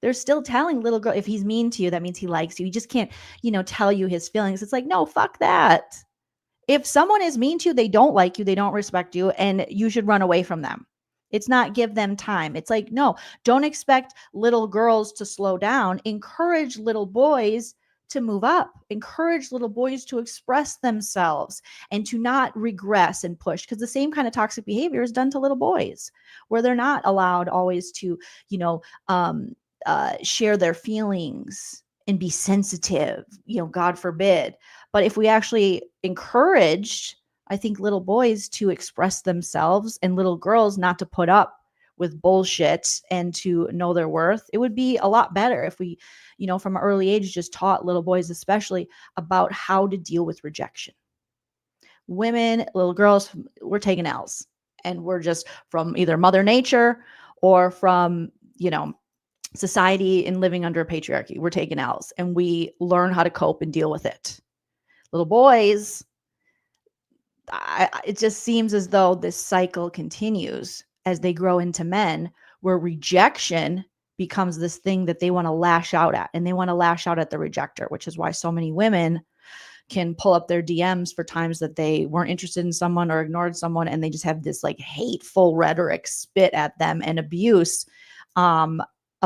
They're still telling little girl, if he's mean to you, that means he likes you. He just can't, tell you his feelings. It's like, no, fuck that. If someone is mean to you, they don't like you, they don't respect you, and you should run away from them. It's not give them time. It's like, no, don't expect little girls to slow down. Encourage little boys to move up. Encourage little boys to express themselves and to not regress and push, because the same kind of toxic behavior is done to little boys, where they're not allowed always to, share their feelings and be sensitive, God forbid. But if we actually encouraged, I think, little boys to express themselves and little girls not to put up with bullshit and to know their worth, it would be a lot better if we, from an early age, just taught little boys especially about how to deal with rejection. Women, little girls, we're taking L's, and we're just, from either Mother Nature or from, society and living under a patriarchy. We're taking L's and we learn how to cope and deal with it. Little boys, it just seems as though this cycle continues as they grow into men, where rejection becomes this thing that they want to lash out at, and they want to lash out at the rejector, which is why so many women can pull up their DMs for times that they weren't interested in someone or ignored someone, and they just have this like hateful rhetoric spit at them and abuse of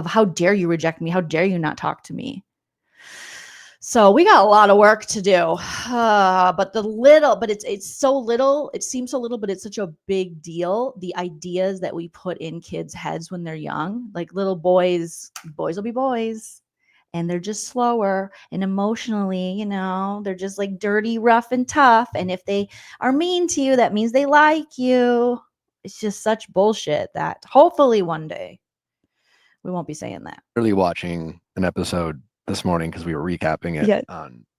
how dare you reject me? How dare you not talk to me? So we got a lot of work to do, but it's so little. It seems so little, but it's such a big deal. The ideas that we put in kids' heads when they're young, like little boys will be boys, and they're just slower and emotionally, you know, they're just like dirty, rough, and tough. And if they are mean to you, that means they like you. It's just such bullshit that hopefully one day we won't be saying that. Really watching an episode this morning because we were recapping it.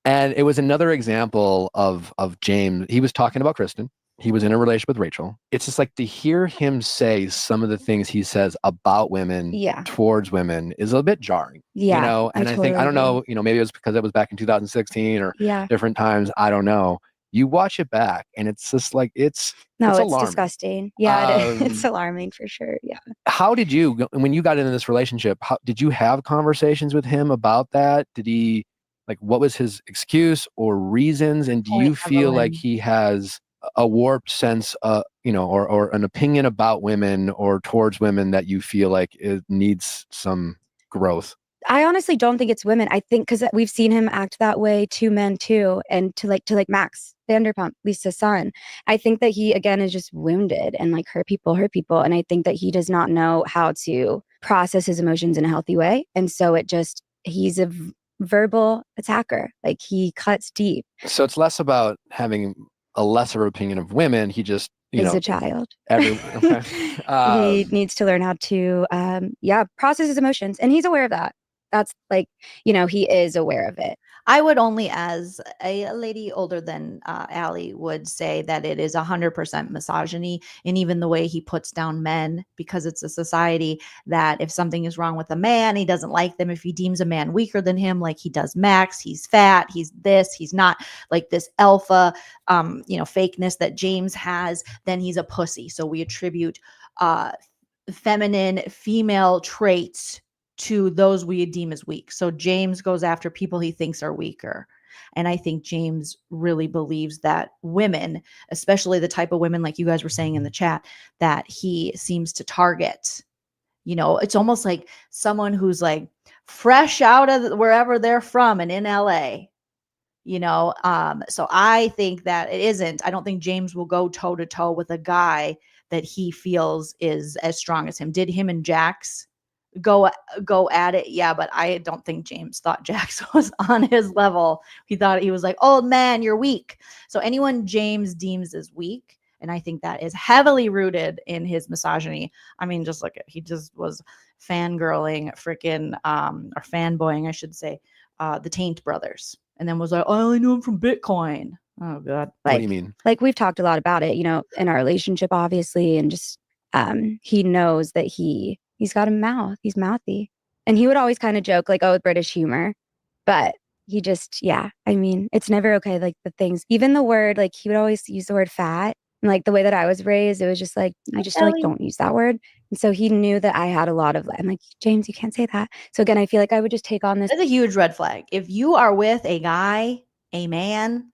And it was another example of James. He was talking about Kristen. He was in a relationship with Rachel. It's just like to hear him say some of the things he says about women towards women is a bit jarring. You know, and I think, I don't know, you know, maybe it was because it was back in 2016 or different times. I don't know. You watch it back and it's just like, it's disgusting. It's alarming for sure. Yeah. How did you, when you got into this relationship, did you have conversations with him about that? Did he, like, what was his excuse or reasons? And do you feel like he has a warped sense, you know, or an opinion about women or towards women that you feel like it needs some growth? I honestly don't think it's women. I think because we've seen him act that way to men too, and to Max Vanderpump, Lisa's son. I think that he again is just wounded and like hurt people, and I think that he does not know how to process his emotions in a healthy way, and so he's a verbal attacker. Like he cuts deep. So it's less about having a lesser opinion of women. He just is a child. He needs to learn how to process his emotions, and he's aware of that. That's like, you know, he is aware of it. I would only, as a lady older than Allie, would say that it is 100% misogyny in even the way he puts down men, because it's a society that if something is wrong with a man, he doesn't like them. If he deems a man weaker than him, like he does Max, he's fat, he's this, he's not, like this alpha, fakeness that James has, then he's a pussy. So we attribute feminine, female traits to those we deem as weak. So James goes after people he thinks are weaker. And I think James really believes that women, especially the type of women like you guys were saying in the chat, that he seems to target, you know, it's almost like someone who's like fresh out of wherever they're from and in LA, you know. So I think that I don't think James will go toe to toe with a guy that he feels is as strong as him. Did him and Jax go at it? Yeah, but I don't think James thought Jax was on his level. He thought he was like, "Oh man, you're weak." So anyone James deems as weak, and I think that is heavily rooted in his misogyny. I mean, just look at, he just was fangirling freaking or fanboying, I should say, the Taint brothers, and then was like, "Oh, I only knew him from Bitcoin." Oh god. What do you mean? Like we've talked a lot about it, you know, in our relationship, obviously, and just he knows that he's got a mouth. He's mouthy. And he would always kind of joke like, oh, British humor. But he just, I mean, it's never okay. Like the things, even the word, like he would always use the word fat. And like the way that I was raised, it was just like, I just like, don't use that word. And so he knew that I had a lot of, I'm like, James, you can't say that. So again, I feel like I would just take on this. That's a huge red flag. If you are with a guy, a man,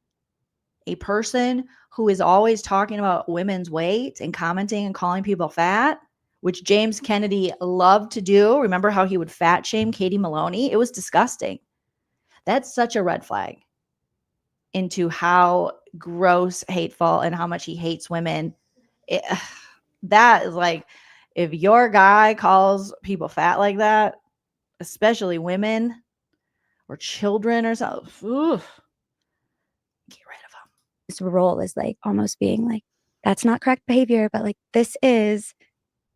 a person who is always talking about women's weight and commenting and calling people fat, which James Kennedy loved to do. Remember how he would fat shame Katie Maloney? It was disgusting. That's such a red flag into how gross, hateful, and how much he hates women. That is like, if your guy calls people fat like that, especially women or children or something, get rid of him. This role is like almost being like, that's not correct behavior, but like this is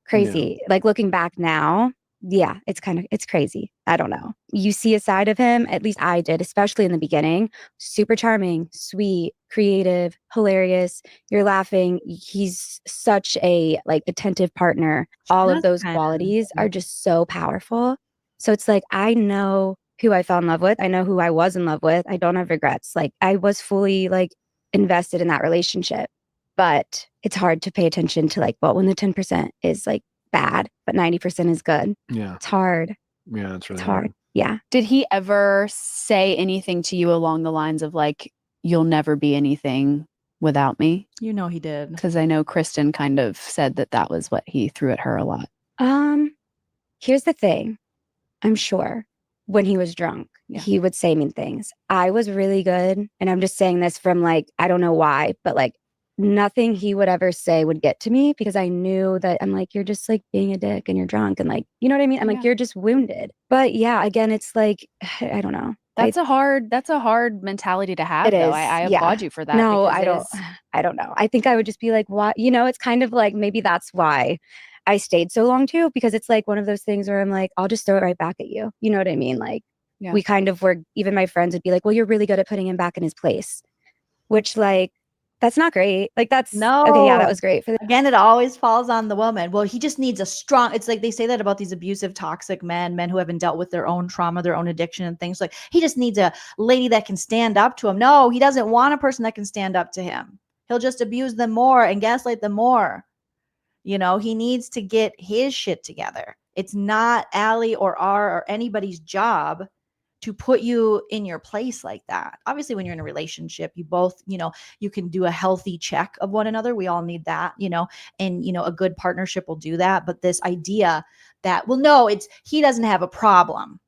crazy. Like looking back now, it's crazy. I don't know. You see a side of him, at least I did, especially in the beginning, super charming, sweet, creative, hilarious. You're laughing. He's such a like attentive partner. All of those qualities are just so powerful. So it's like, I know who I fell in love with. I know who I was in love with. I don't have regrets. Like, I was fully like invested in that relationship, but it's hard to pay attention to like, well, when the 10% is like bad, but 90% is good. Yeah. It's hard. Yeah, it's really It's hard. hard. Yeah. Did he ever say anything to you along the lines of like, you'll never be anything without me? You know he did. Because I know Kristen kind of said that was what he threw at her a lot. Here's the thing. I'm sure when he was drunk, he would say mean things. I was really good. And I'm just saying this from like, I don't know why, but like nothing he would ever say would get to me because I knew that I'm like, you're just like being a dick and you're drunk. And like, you know what I mean? I'm like, you're just wounded. But yeah, again, it's like, I don't know. That's a hard mentality to have. It though. is. I applaud you for that. No, because I don't know. I think I would just be like, what? You know, it's kind of like, maybe that's why I stayed so long too, because it's like one of those things where I'm like, I'll just throw it right back at you. You know what I mean? Like we kind of were, even my friends would be like, well, you're really good at putting him back in his place, which like, that's not great. Like that's okay. Yeah, that was great for Again, it always falls on the woman. Well, he just needs a strong, it's like they say that about these abusive, toxic men who haven't dealt with their own trauma, their own addiction and things. Like he just needs a lady that can stand up to him. No, he doesn't want a person that can stand up to him. He'll just abuse them more and gaslight them more. You know, he needs to get his shit together. It's not Allie or R or anybody's job to put you in your place like that. Obviously, when you're in a relationship, you both, you know, you can do a healthy check of one another. We all need that, you know, and, you know, a good partnership will do that. But this idea that, well, no, it's, he doesn't have a problem.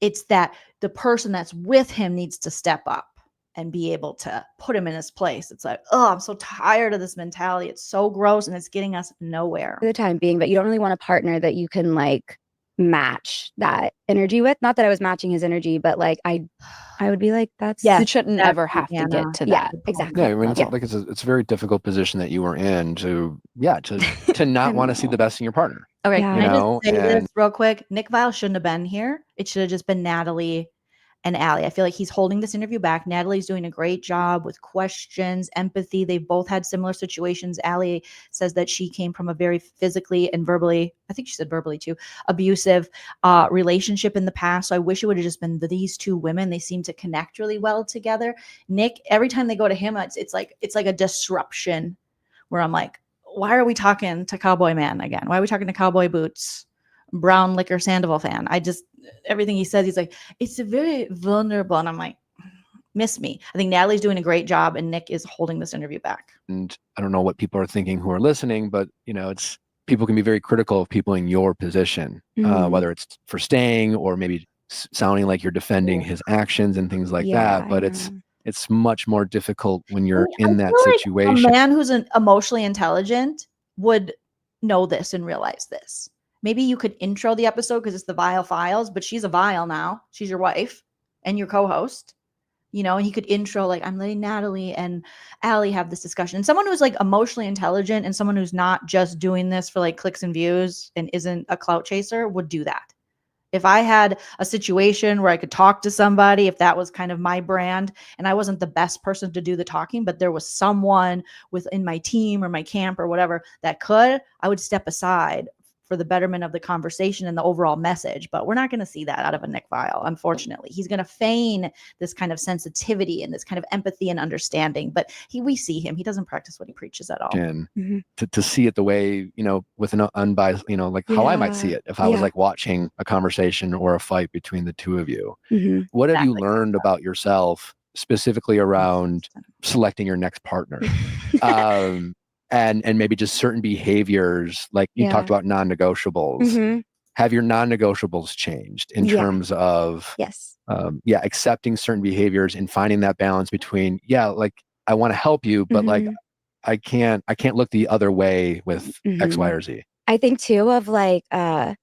It's that the person that's with him needs to step up and be able to put him in his place. It's like, oh, I'm so tired of this mentality. It's so gross and it's getting us nowhere. For the time being, but you don't really want a partner that you can like match that energy with. Not that I was matching his energy, but like I would be like, that's it shouldn't ever have to get to that. Yeah, exactly. Yeah, I mean, it's it's a very difficult position that you were in to not want to see the best in your partner. Okay, Yeah. can I just say this real quick? Nick Viall shouldn't have been here. It should have just been Natalie and Allie. I feel like he's holding this interview back. Natalie's doing a great job with questions, empathy. They've both had similar situations. Allie says that she came from a very physically and verbally, I think she said verbally too, abusive relationship in the past. So I wish it would have just been these two women. They seem to connect really well together. Nick, every time they go to him, it's like a disruption where I'm like, why are we talking to Cowboy Man again? Why are we talking to Cowboy Boots, Brown Liquor Sandoval fan? Everything he says, he's like, it's a very vulnerable. And I'm like, miss me. I think Natalie's doing a great job and Nick is holding this interview back. And I don't know what people are thinking who are listening, but you know, people can be very critical of people in your position, whether it's for staying or maybe sounding like you're defending his actions and things like that. But it's much more difficult when you're in that situation. Like a man who's emotionally intelligent would know this and realize this. Maybe you could intro the episode because it's the Viall Files, but she's a Viall now. She's your wife and your co-host, you know, and he could intro like, I'm letting Natalie and Allie have this discussion. And someone who's like emotionally intelligent and someone who's not just doing this for like clicks and views and isn't a clout chaser would do that. If I had a situation where I could talk to somebody, if that was kind of my brand and I wasn't the best person to do the talking, but there was someone within my team or my camp or whatever that could, I would step aside for the betterment of the conversation and the overall message. But we're not going to see that out of a Nick Viall, unfortunately. He's going to feign this kind of sensitivity and this kind of empathy and understanding. But we see him. He doesn't practice what he preaches at all. And to see it the way, you know, with an unbiased, you know, like how I might see it if I was like watching a conversation or a fight between the two of you. What have you learned about yourself specifically around selecting your next partner? And maybe just certain behaviors, like you talked about non-negotiables. Have your non-negotiables changed in terms of accepting certain behaviors and finding that balance between like I want to help you, but like I can't look the other way with X, Y, or Z. I think too of like the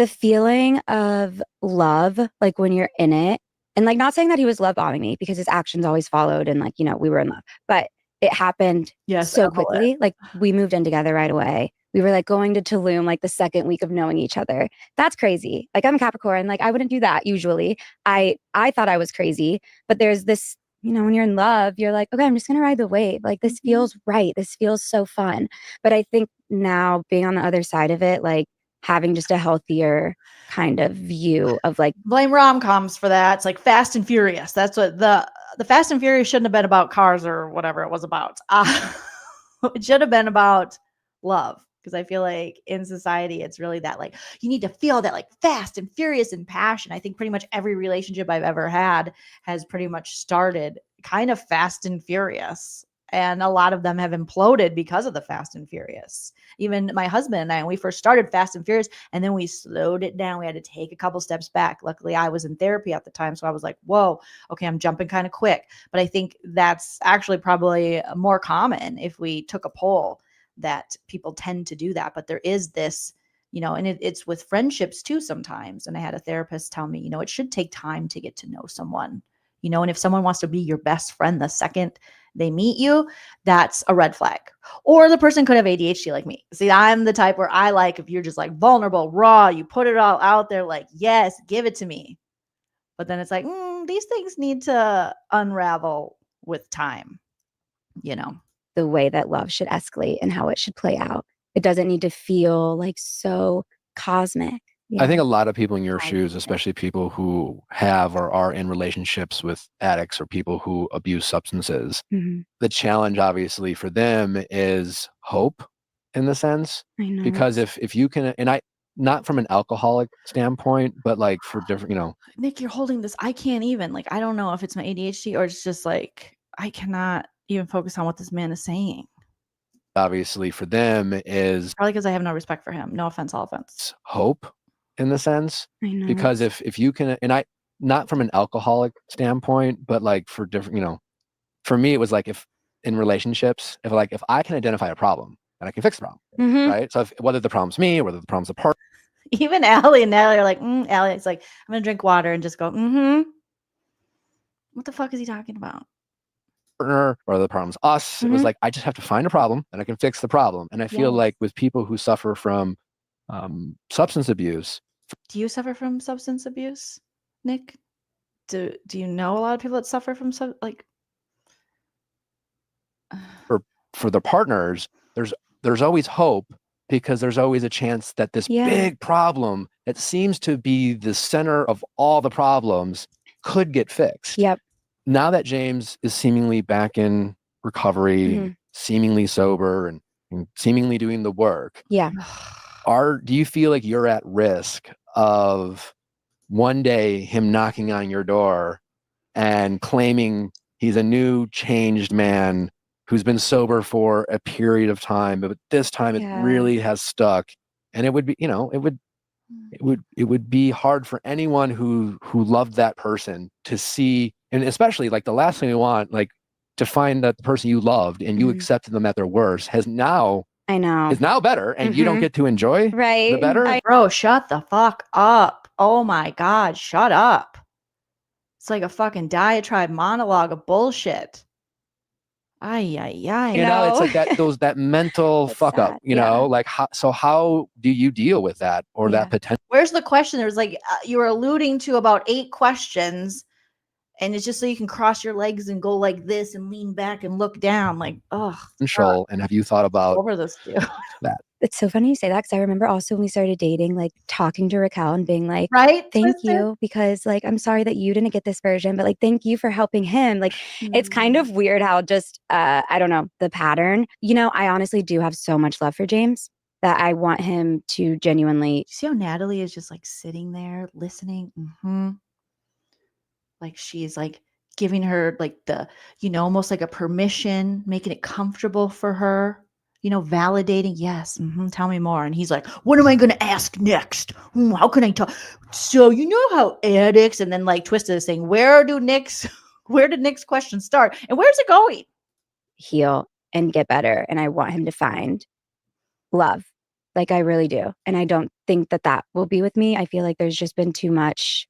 feeling of love, like when you're in it, and like not saying that he was love bombing me because his actions always followed and like, you know, we were in love, but it happened so quickly. Like we moved in together right away. We were like going to Tulum like the second week of knowing each other. That's crazy. Like I'm a Capricorn. Like I wouldn't do that usually. I thought I was crazy, but there's this, you know, when you're in love, you're like, okay, I'm just going to ride the wave. Like this feels right. This feels so fun. But I think now being on the other side of it, like having just a healthier kind of view of like blame rom-coms for that. It's like Fast and Furious. That's what the Fast and Furious shouldn't have been about cars or whatever it was about. It should have been about love, because I feel like in society it's really that like you need to feel that like fast and furious and passion. I think pretty much every relationship I've ever had has pretty much started kind of fast and furious, and a lot of them have imploded because of the Fast and Furious. Even my husband and I, when we first started Fast and Furious, and then we slowed it down. We had to take a couple steps back. Luckily, I was in therapy at the time, so I was like, whoa, okay, I'm jumping kind of quick. But I think that's actually probably more common if we took a poll, that people tend to do that. But there is this, and it's with friendships too sometimes. And I had a therapist tell me, it should take time to get to know someone, and if someone wants to be your best friend the second they meet you, that's a red flag. Or the person could have ADHD like me. See, I'm the type where I like, if you're just like vulnerable, raw, you put it all out there, like, yes, give it to me. But then it's like, these things need to unravel with time, the way that love should escalate and how it should play out. It doesn't need to feel like so cosmic. I think a lot of people in your shoes, especially people who have or are in relationships with addicts or people who abuse substances, the challenge obviously for them is hope, in the sense. I know. Because if you can, and not from an alcoholic standpoint, but like for different, Nick, you're holding this. I can't even, like, I don't know if it's my ADHD or it's just like, I cannot even focus on what this man is saying. Obviously for them is probably because I have no respect for him. No offense, all offense. Hope, in the sense. I know. Because if you can, and not from an alcoholic standpoint, but like for different, for me, it was like, if in relationships, if I can identify a problem and I can fix the problem, right? So whether the problem's me or whether the problem's a partner. Even Allie and Natalie are like, Allie's like, I'm going to drink water and just go, What the fuck is he talking about? Partner, or the problem's us. It was like, I just have to find a problem and I can fix the problem. And I feel like with people who suffer from substance abuse. Do you suffer from substance abuse, Nick? Do you know a lot of people that suffer from for the partners, there's always hope, because there's always a chance that this big problem that seems to be the center of all the problems could get fixed. Yep. Now that James is seemingly back in recovery, seemingly sober, and seemingly doing the work. Yeah. Do you feel like you're at risk of one day him knocking on your door and claiming he's a new changed man who's been sober for a period of time, but this time it really has stuck? And it would be, it would be hard for anyone who loved that person to see, and especially like the last thing you want, like to find that the person you loved and you accepted them at their worst is now better, and you don't get to enjoy the better. Bro, shut the fuck up. Oh my God, shut up. It's like a fucking diatribe monologue of bullshit. Ay. It's like that mental fuck sad, up, like how do you deal with that, or that potential? Where's the question? There's like, you were alluding to about 8 questions, and it's just so you can cross your legs and go like this and lean back and look down, like, Control. And have you thought about over this dude? That? It's so funny you say that, because I remember also when we started dating, like talking to Raquel and being like, right, thank you, because like, I'm sorry that you didn't get this version, but like, thank you for helping him. Like, it's kind of weird how just, I don't know, the pattern, I honestly do have so much love for James that I want him to genuinely. See how Natalie is just like sitting there listening? Like she's like giving her like the, almost like a permission, making it comfortable for her, validating. Yes. Tell me more. And he's like, what am I going to ask next? How can I talk? So, how addicts, and then like Twisted is saying, where did Nick's question start? And where's it going? Heal and get better. And I want him to find love. Like I really do. And I don't think that will be with me. I feel like there's just been too much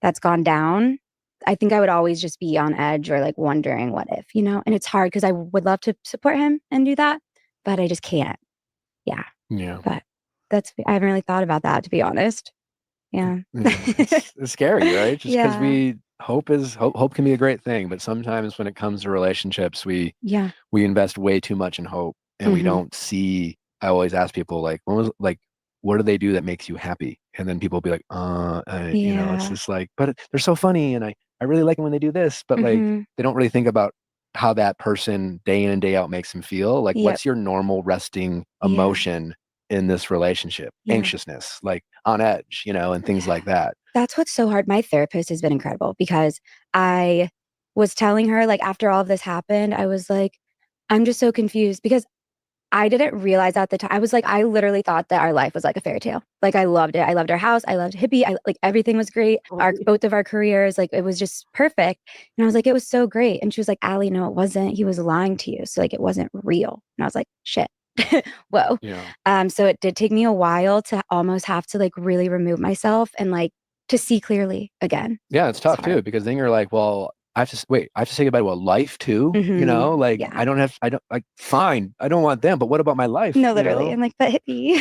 that's gone down. I think I would always just be on edge or like wondering what if, and it's hard because I would love to support him and do that, but I just can't. Yeah. But I haven't really thought about that, to be honest. Yeah. It's scary, right? Just because hope can be a great thing, but sometimes when it comes to relationships, we invest way too much in hope, and we don't see. I always ask people like, what do they do that makes you happy? And then people will be like, you know, it's just like, but they're so funny. And I really like them when they do this, but like, they don't really think about how that person day in and day out makes them feel. Like, what's your normal resting emotion in this relationship? Anxiousness, like on edge, you know, and things like that. That's what's so hard. My therapist has been incredible because I was telling her, like, after all of this happened, I was like, I'm just so confused because I didn't realize at the time. I was like, I literally thought that our life was like a fairy tale. Like, I loved it. I loved our house. I loved Hippie. Like, everything was great. Both of our careers, like, it was just perfect. And I was like, it was so great. And she was like, Allie, no, it wasn't. He was lying to you. So like, it wasn't real. And I was like, shit. Whoa. So it did take me a while to almost have to like really remove myself and like to see clearly again. Yeah, it's tough too, because then you're like, well, I have to say goodbye to a life too. You know, like I don't like, fine, I don't want them, but what about my life? No, literally. You know? I'm like, but Hippie.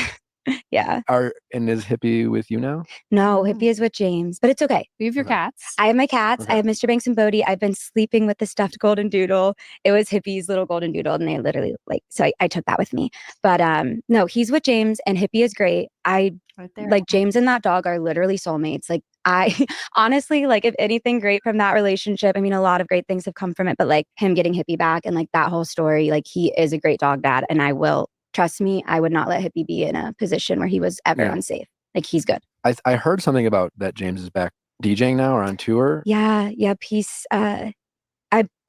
And is Hippie with you now? No, Hippie is with James, but it's okay. You have your cats. I have my cats. I have Mr. Banks and Bodie. I've been sleeping with the stuffed golden doodle. It was Hippie's little golden doodle, and they literally so I took that with me. But no, he's with James, and Hippie is great. Like James and that dog are literally soulmates. Like I honestly, like if anything great from that relationship, I mean, a lot of great things have come from it, but like him getting Hippie back and like that whole story, like he is a great dog dad, and I will. Trust me, I would not let Hippie be in a position where he was ever unsafe. Like, he's good. I heard something about that James is back DJing now or on tour. Yeah. He's, I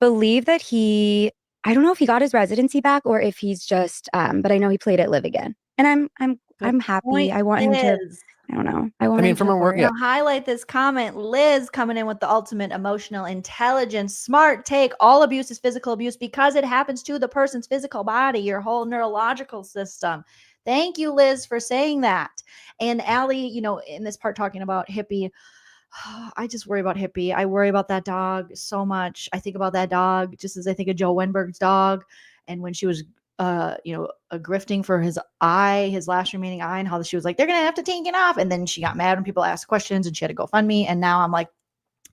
believe that I don't know if he got his residency back or if he's just, but I know he played at Live Again. And I'm happy. I want him to, I don't know. I mean, from a work, highlight this comment. Liz coming in with the ultimate emotional intelligence. Smart take. All abuse is physical abuse because it happens to the person's physical body, your whole neurological system. Thank you, Liz, for saying that. And Allie, you know, in this part talking about Hippie, I just worry about Hippie. I worry about that dog so much. I think about that dog just as I think of Joe Wenberg's dog. And when she was grifting for his eye, his last remaining eye, and how she was like, they're going to have to take it off. And then she got mad when people asked questions and she had to go fund me. And now I'm like,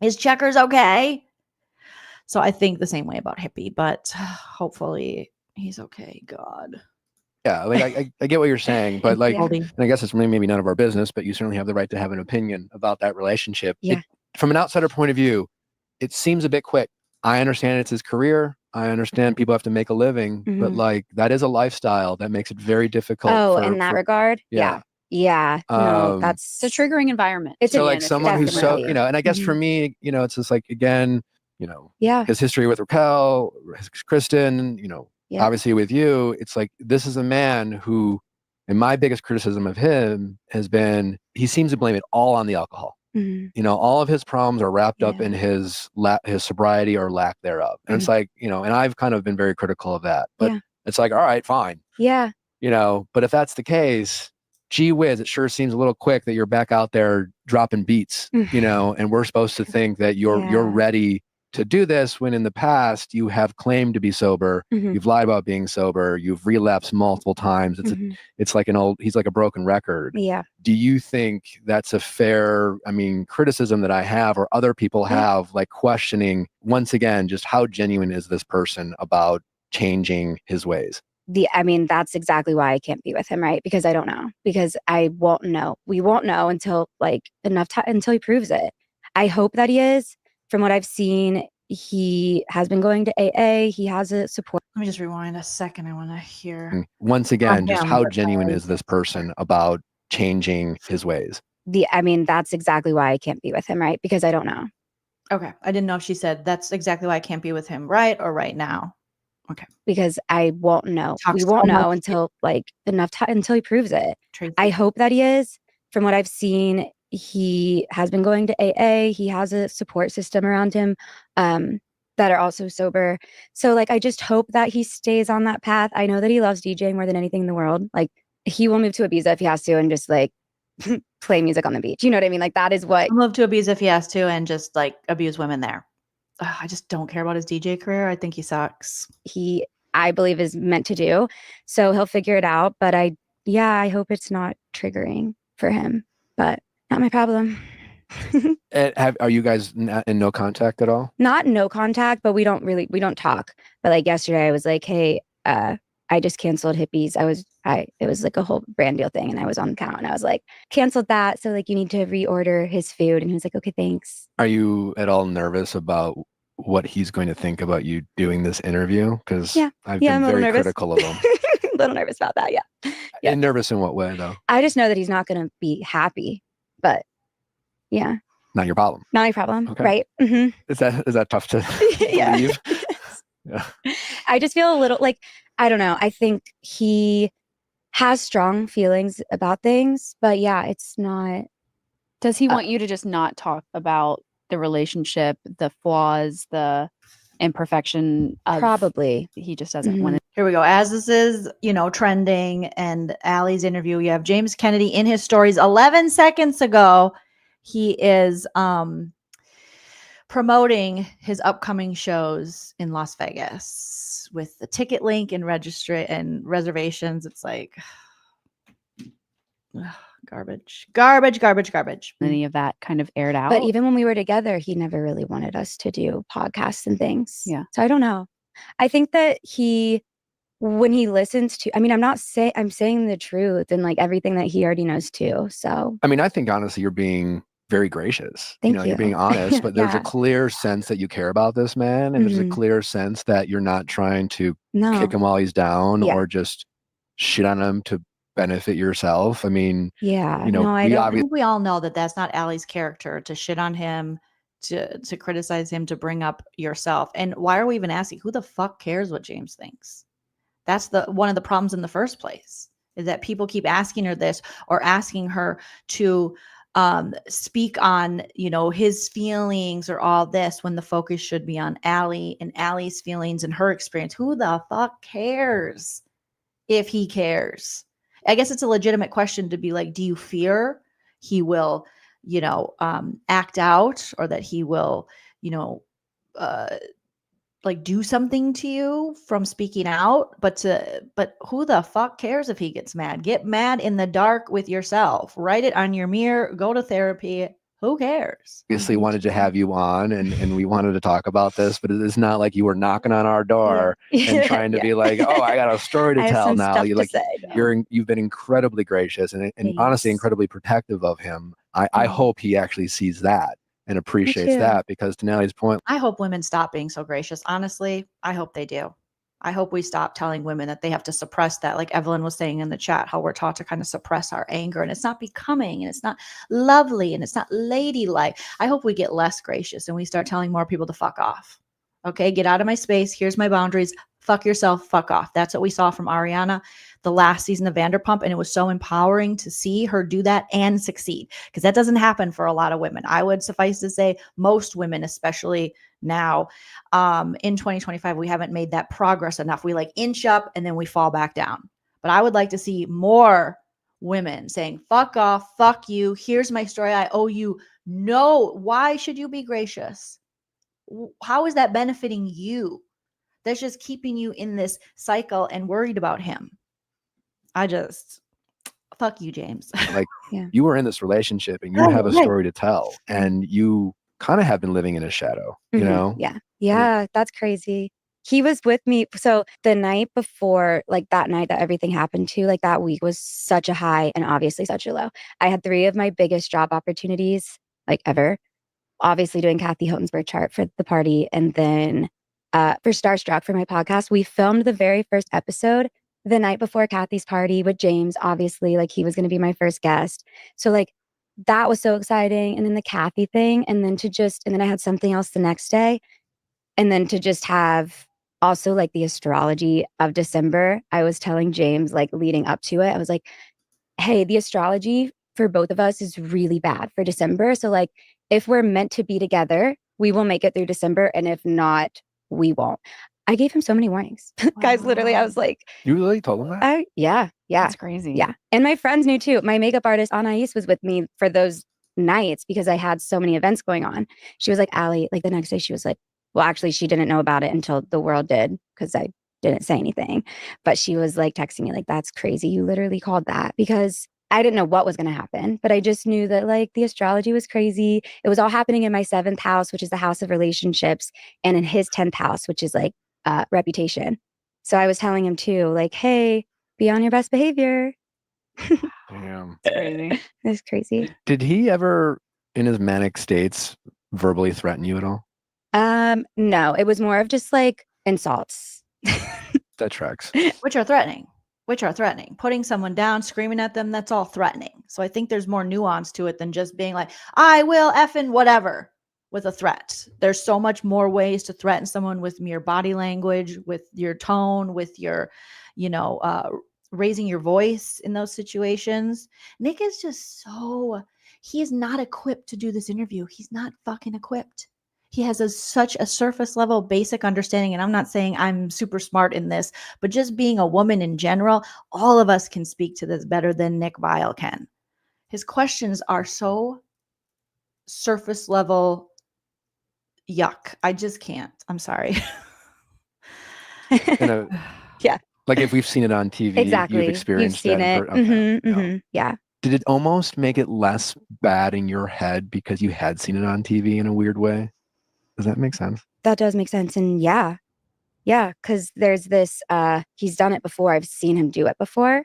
is Checkers okay? So I think the same way about Hippie, but hopefully he's okay. God. Yeah, like I get what you're saying, but like, and I guess it's maybe none of our business, but you certainly have the right to have an opinion about that relationship. Yeah. From an outsider point of view, it seems a bit quick. I understand it's his career. I understand people have to make a living, but like that is a lifestyle that makes it very difficult. Oh, in that regard? Yeah. No, it's a triggering environment. It's so like someone who's so, you know, and I guess for me, you know, it's just like, again, you know, his history with Raquel, Kristen, you know, obviously with you, it's like, this is a man who, and my biggest criticism of him has been, he seems to blame it all on the alcohol. You know, all of his problems are wrapped up in his sobriety or lack thereof. And it's like, you know, and I've kind of been very critical of that, but it's like, all right, fine. Yeah. You know, but if that's the case, gee whiz, it sure seems a little quick that you're back out there dropping beats, you know, and we're supposed to think that you're ready to do this when in the past you have claimed to be sober, you've lied about being sober, you've relapsed multiple times. It's like he's like a broken record. Yeah. Do you think that's a fair, criticism that I have or other people have, like questioning once again, just how genuine is this person about changing his ways? That's exactly why I can't be with him, right? Because I don't know. Because I won't know. We won't know until like enough time until he proves it. I hope that he is. From what I've seen, he has been going to AA. He has a support. Let me just rewind a second. I want to hear. Once again, just how genuine is this person about changing his ways? That's exactly why I can't be with him, right? Because I don't know. Okay. I didn't know if she said that's exactly why I can't be with him, right or right now. Okay. Because I won't know. We won't know until like enough time until he proves it. Tracy. I hope that he is. From what I've seen, he has been going to AA. He has a support system around him that are also sober. So like, I just hope that he stays on that path. I know that he loves DJing more than anything in the world. Like he will move to Ibiza if he has to and just like play music on the beach. You know what I mean? Like that is what. He'll move to Ibiza if he has to and just like abuse women there. I just don't care about his DJ career. I think he sucks. I believe is meant to do. So he'll figure it out. But I hope it's not triggering for him, but not my problem. Are you guys in no contact at all? Not no contact, but we don't talk. But like yesterday I was like, hey, I I just canceled hippies. It was like a whole brand deal thing. And I was on the count and I was like, canceled that. So like, you need to reorder his food. And he was like, okay, thanks. Are you at all nervous about what he's going to think about you doing this interview? Because I've been very critical of him. A little nervous about that. Yeah. And nervous in what way though? I just know that he's not going to be happy, but yeah. Not your problem. Not my problem. Okay. Right. Mm-hmm. Is that tough to yeah. believe? Yeah. I just feel a little like, I don't know. I think he has strong feelings about things, but yeah, it's not. Does he want you to just not talk about the relationship, the flaws, the imperfection? Probably. He just doesn't want to. Here we go. As this is, trending and Allie's interview, you have James Kennedy in his stories 11 seconds ago. He is promoting his upcoming shows in Las Vegas with the ticket link and reservations. It's like garbage. Any of that kind of aired out. But even when we were together, he never really wanted us to do podcasts and things. Yeah. So I don't know. I think that when he listens to, I'm saying the truth and like everything that he already knows too. So I mean, I think honestly, you're being very gracious. Thank you. You're being honest, but there's a clear sense that you care about this man, and there's a clear sense that you're not trying to kick him while he's down or just shit on him to benefit yourself. I mean, I think we all know that that's not Allie's character, to shit on him, to criticize him, to bring up yourself. And why are we even asking? Who the fuck cares what James thinks? That's one of the problems in the first place, is that people keep asking her this or asking her to speak on, his feelings or all this, when the focus should be on Allie and Allie's feelings and her experience. Who the fuck cares if he cares? I guess it's a legitimate question to be like, do you fear he will, act out, or that he will, like do something to you from speaking out? But who the fuck cares if he gets mad? Get mad in the dark with yourself. Write it on your mirror. Go to therapy. Who cares? Obviously wanted to have you on and we wanted to talk about this, but it's not like you were knocking on our door and trying to be like, oh, I got a story to tell now. You've been incredibly gracious and honestly incredibly protective of him. I hope he actually sees that and appreciates that, because to Nellie's point, I hope women stop being so gracious. Honestly, I hope they do. I hope we stop telling women that they have to suppress that. Like Evelyn was saying in the chat, how we're taught to kind of suppress our anger, and it's not becoming, and it's not lovely, and it's not ladylike. I hope we get less gracious and we start telling more people to fuck off. Okay, get out of my space. Here's my boundaries. Fuck yourself. Fuck off. That's what we saw from Ariana the last season of Vanderpump, and it was so empowering to see her do that and succeed, because that doesn't happen for a lot of women. I would suffice to say most women, especially now in 2025, we haven't made that progress enough. We like inch up and then we fall back down. But I would like to see more women saying, fuck off, fuck you. Here's my story. I owe you. No, why should you be gracious? How is that benefiting you? That's just keeping you in this cycle and worried about him. Fuck you, James. Like you were in this relationship and you have a story to tell, and you kind of have been living in a shadow, you know? Yeah, that's crazy. He was with me. So the night before, like that night that everything happened to, like that week was such a high and obviously such a low. I had 3 of my biggest job opportunities like ever. Obviously doing Kathy Hilton's birth chart for the party. And then for Starstruck for my podcast, we filmed the very first episode the night before Kathy's party with James. Obviously, like he was going to be my first guest. So like that was so exciting. And then the Kathy thing. And then I had something else the next day. And then to just have also like the astrology of December. I was telling James like leading up to it, I was like, hey, the astrology for both of us is really bad for December. So like if we're meant to be together, we will make it through December. And if not, we won't. I gave him so many warnings. Guys, literally, I was like... You really told him that? Yeah. That's crazy. Yeah. And my friends knew too. My makeup artist, Anais, was with me for those nights because I had so many events going on. She was like, Allie, like the next day she was like, well, actually, she didn't know about it until the world did because I didn't say anything. But she was like texting me like, that's crazy. You literally called that, because I didn't know what was going to happen, but I just knew that like the astrology was crazy. It was all happening in my 7th house, which is the house of relationships, and in his 10th house, which is like reputation. So I was telling him too, like, hey, be on your best behavior. Damn. It's crazy. It's crazy. Did he ever, in his manic states, verbally threaten you at all? No, it was more of just like insults. That tracks. Which are threatening. Putting someone down, screaming at them, that's all threatening. So I think there's more nuance to it than just being like, I will effing whatever with a threat. There's so much more ways to threaten someone with your body language, with your tone, with your, raising your voice in those situations. Nick is just he is not equipped to do this interview. He's not fucking equipped. He has such a surface level basic understanding. And I'm not saying I'm super smart in this, but just being a woman in general, all of us can speak to this better than Nick Viall can. His questions are so surface level. Yuck. I just can't. I'm sorry. Yeah. Like if we've seen it on TV, exactly. you've experienced You've seen that. it. Yeah. Did it almost make it less bad in your head because you had seen it on TV in a weird way? Does that make sense? That does make sense. And yeah, because there's this, he's done it before. I've seen him do it before,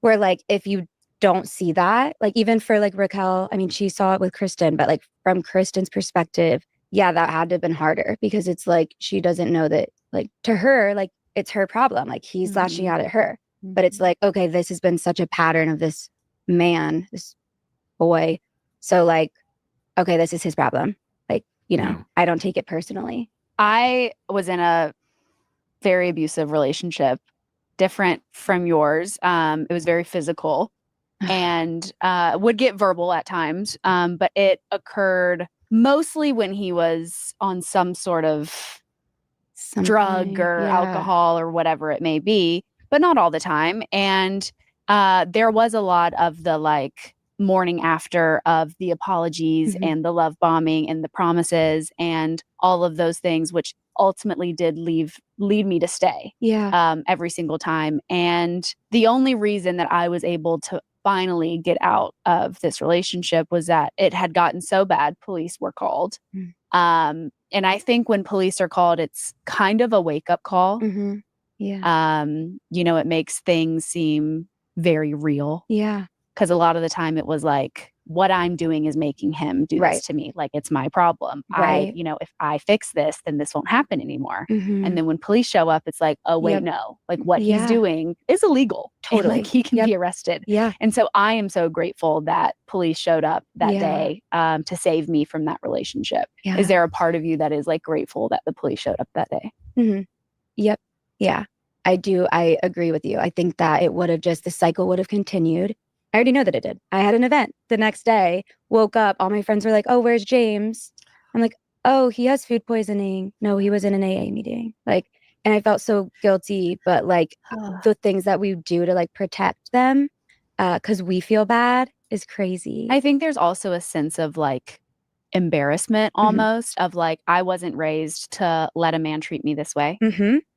where like, if you don't see that, like even for like Raquel, I mean, she saw it with Kristen, but like from Kristen's perspective, yeah, that had to have been harder because it's like, she doesn't know that, like to her, like it's her problem. Like he's lashing out at her, but it's like, okay, this has been such a pattern of this man, this boy. So like, okay, this is his problem. Like, I don't take it personally. I was in a very abusive relationship, different from yours. It was very physical and would get verbal at times. But it occurred mostly when he was on some sort of drug or alcohol or whatever it may be, but not all the time. And there was a lot of the like morning after of the apologies and the love bombing and the promises and all of those things, which ultimately did lead me to stay every single time. And the only reason that I was able to finally get out of this relationship was that it had gotten so bad, police were called. And I think when police are called, it's kind of a wake-up call. Yeah. It makes things seem very real. Yeah. Because a lot of the time it was like, what I'm doing is making him do this to me. Like, it's my problem. Right. If I fix this, then this won't happen anymore. And then when police show up, it's like, oh, wait, no. Like, what he's doing is illegal. Totally. And, like, he can be arrested. Yeah. And so I am so grateful that police showed up that day to save me from that relationship. Yeah. Is there a part of you that is, like, grateful that the police showed up that day? Yep. Yeah. I do. I agree with you. I think that it would have the cycle would have continued. I already know that it did. I had an event the next day, woke up, all my friends were like, oh, where's James? I'm like, oh, he has food poisoning. No, he was in an AA meeting. Like, and I felt so guilty, but like the things that we do to like protect them, because we feel bad is crazy. I think there's also a sense of like embarrassment almost of like, I wasn't raised to let a man treat me this way.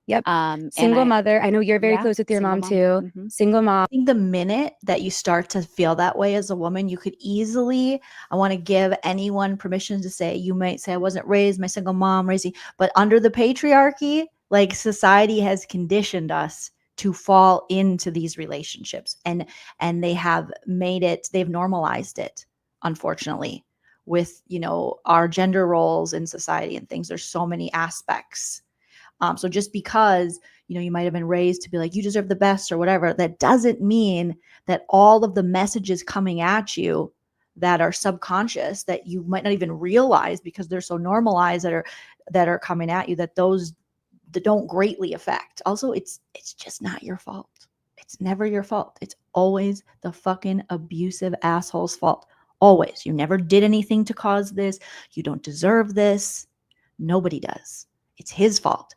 Yep. Single mother. I know you're very close with your mom too. Single mom. I think the minute that you start to feel that way as a woman, you could easily, I want to give anyone permission to say, you might say, I wasn't raised, my single mom raised me, but under the patriarchy, like society has conditioned us to fall into these relationships and they have they've normalized it, unfortunately, with, our gender roles in society and things. There's so many aspects. So just because, you might have been raised to be like, you deserve the best or whatever, that doesn't mean that all of the messages coming at you that are subconscious that you might not even realize because they're so normalized that are coming at you, that those that don't greatly affect. Also, it's just not your fault. It's never your fault. It's always the fucking abusive asshole's fault. Always. You never did anything to cause this. You don't deserve this. Nobody does. It's his fault.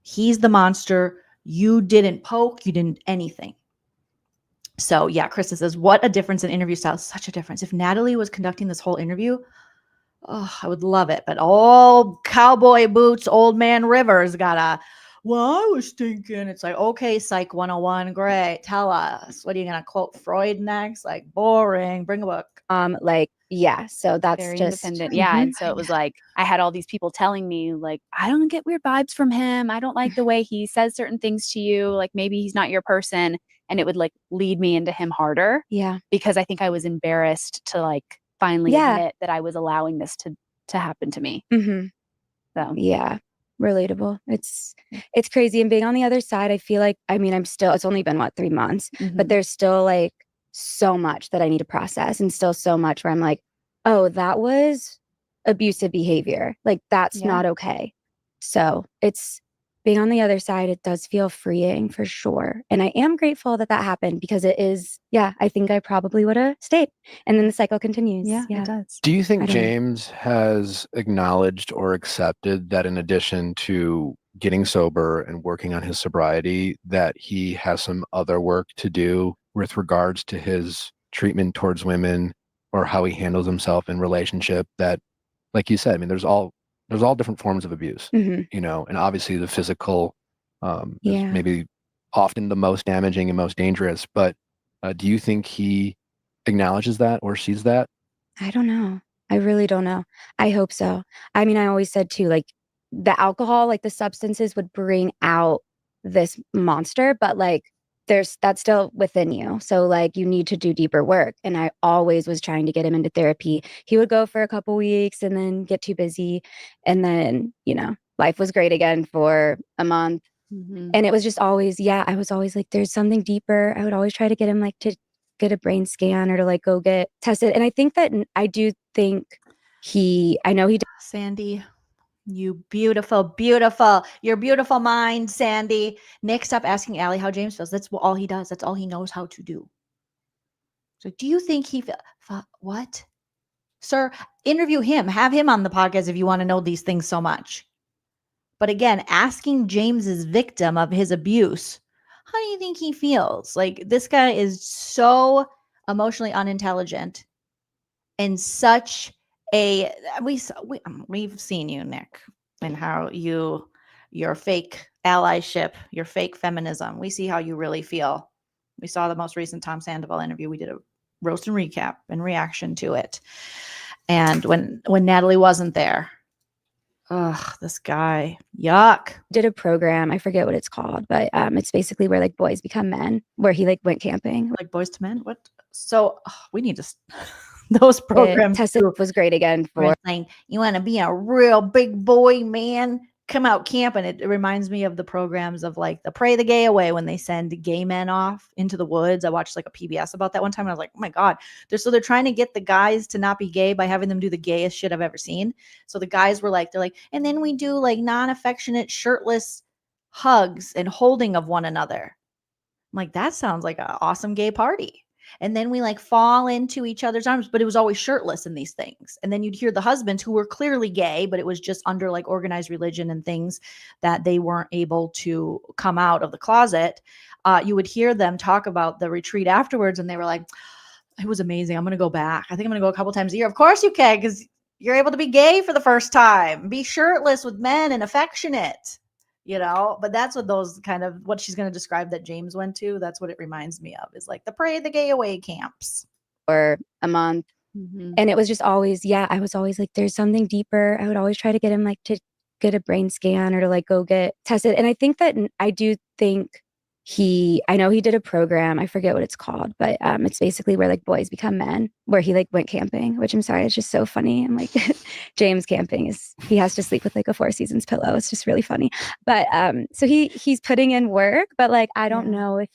He's the monster. You didn't poke. You didn't anything. So yeah, Krista says, what a difference in interview style. Such a difference. If Natalie was conducting this whole interview, I would love it. But old cowboy boots, old man Rivers well, I was thinking. It's like, okay, Psych 101, great. Tell us. What are you going to quote Freud next? Like, boring. Bring a book. Like, yeah. So that's Very just independent. Yeah. Mhm. And so it was like, I had all these people telling me, like, I don't get weird vibes from him. I don't like the way he says certain things to you. Like, maybe he's not your person. And it would like lead me into him harder. Yeah. Because I think I was embarrassed to like finally Yeah. admit that I was allowing this to happen to me. Mm-hmm. So yeah, relatable. It's crazy. And being on the other side, I feel like, I mean, it's only been 3 months, but there's still like so much that I need to process, and still so much where I'm like, oh, that was abusive behavior. Like, that's not okay. So it's being on the other side, it does feel freeing for sure. And I am grateful that happened, because it is, I think I probably would have stayed. And then the cycle continues. Yeah, it does. Do you think I don't know. James has acknowledged or accepted that in addition to getting sober and working on his sobriety, that he has some other work to do with regards to his treatment towards women, or how he handles himself in relationship? That, like you said, I mean, there's all different forms of abuse, Mhm. you know, and obviously the physical is Yeah. maybe often the most damaging and most dangerous. But do you think he acknowledges that or sees that? I don't know. I really don't know. I hope so. I mean, I always said too, like, the alcohol, like the substances would bring out this monster, but like that's still within you. So like you need to do deeper work. And I always was trying to get him into therapy. He would go for a couple weeks and then get too busy. And then, life was great again for a month. And it was just always, I was always like, there's something deeper. I would always try to get him like to get a brain scan or to like go get tested. And I think that I do think I know he did. Sandy, you beautiful, your beautiful mind, Sandy. Next up, asking Allie how James feels. That's all he does. That's all he knows how to do. So do you think he what? Sir, interview him. Have him on the podcast if you want to know these things so much. But again, asking James's victim of his abuse, how do you think he feels? Like, this guy is so emotionally unintelligent and such a we've seen you, Nick, and how your fake allyship, your fake feminism. We see how you really feel. We saw the most recent Tom Sandoval interview. We did a roast and recap in reaction to it. And when Natalie wasn't there, this guy, yuck. Did a program, I forget what it's called, but it's basically where like boys become men, where he like went camping. Like Boys to Men? What? So we need to those programs. Tested was great again for saying, you want to be a real big boy, man, come out camping. It reminds me of the programs of like the Pray the Gay Away, when they send gay men off into the woods. I watched like a PBS about that one time, and I was like, oh my God. They're trying to get the guys to not be gay by having them do the gayest shit I've ever seen. So the guys were like, they're like, and then we do like non-affectionate shirtless hugs and holding of one another. I'm like, that sounds like an awesome gay party. And then we like fall into each other's arms, but it was always shirtless in these things. And then you'd hear the husbands who were clearly gay, but it was just under like organized religion and things that they weren't able to come out of the closet. You would hear them talk about the retreat afterwards, and they were like, it was amazing. I'm going to go back. I think I'm going to go a couple times a year. Of course you can, because you're able to be gay for the first time, be shirtless with men and affectionate. But that's what those kind of what she's going to describe that James went to. That's what it reminds me of, is like the Pray the Gay Away camps. For a month. And it was just always, I was always like, there's something deeper. I would always try to get him like to get a brain scan or to like go get tested. And I think that I do think I know he did a program, I forget what it's called, but it's basically where like boys become men, where he like went camping, which I'm sorry, it's just so funny. I'm like, James camping he has to sleep with like a Four Seasons pillow. It's just really funny. But so he's putting in work, but like, I don't know if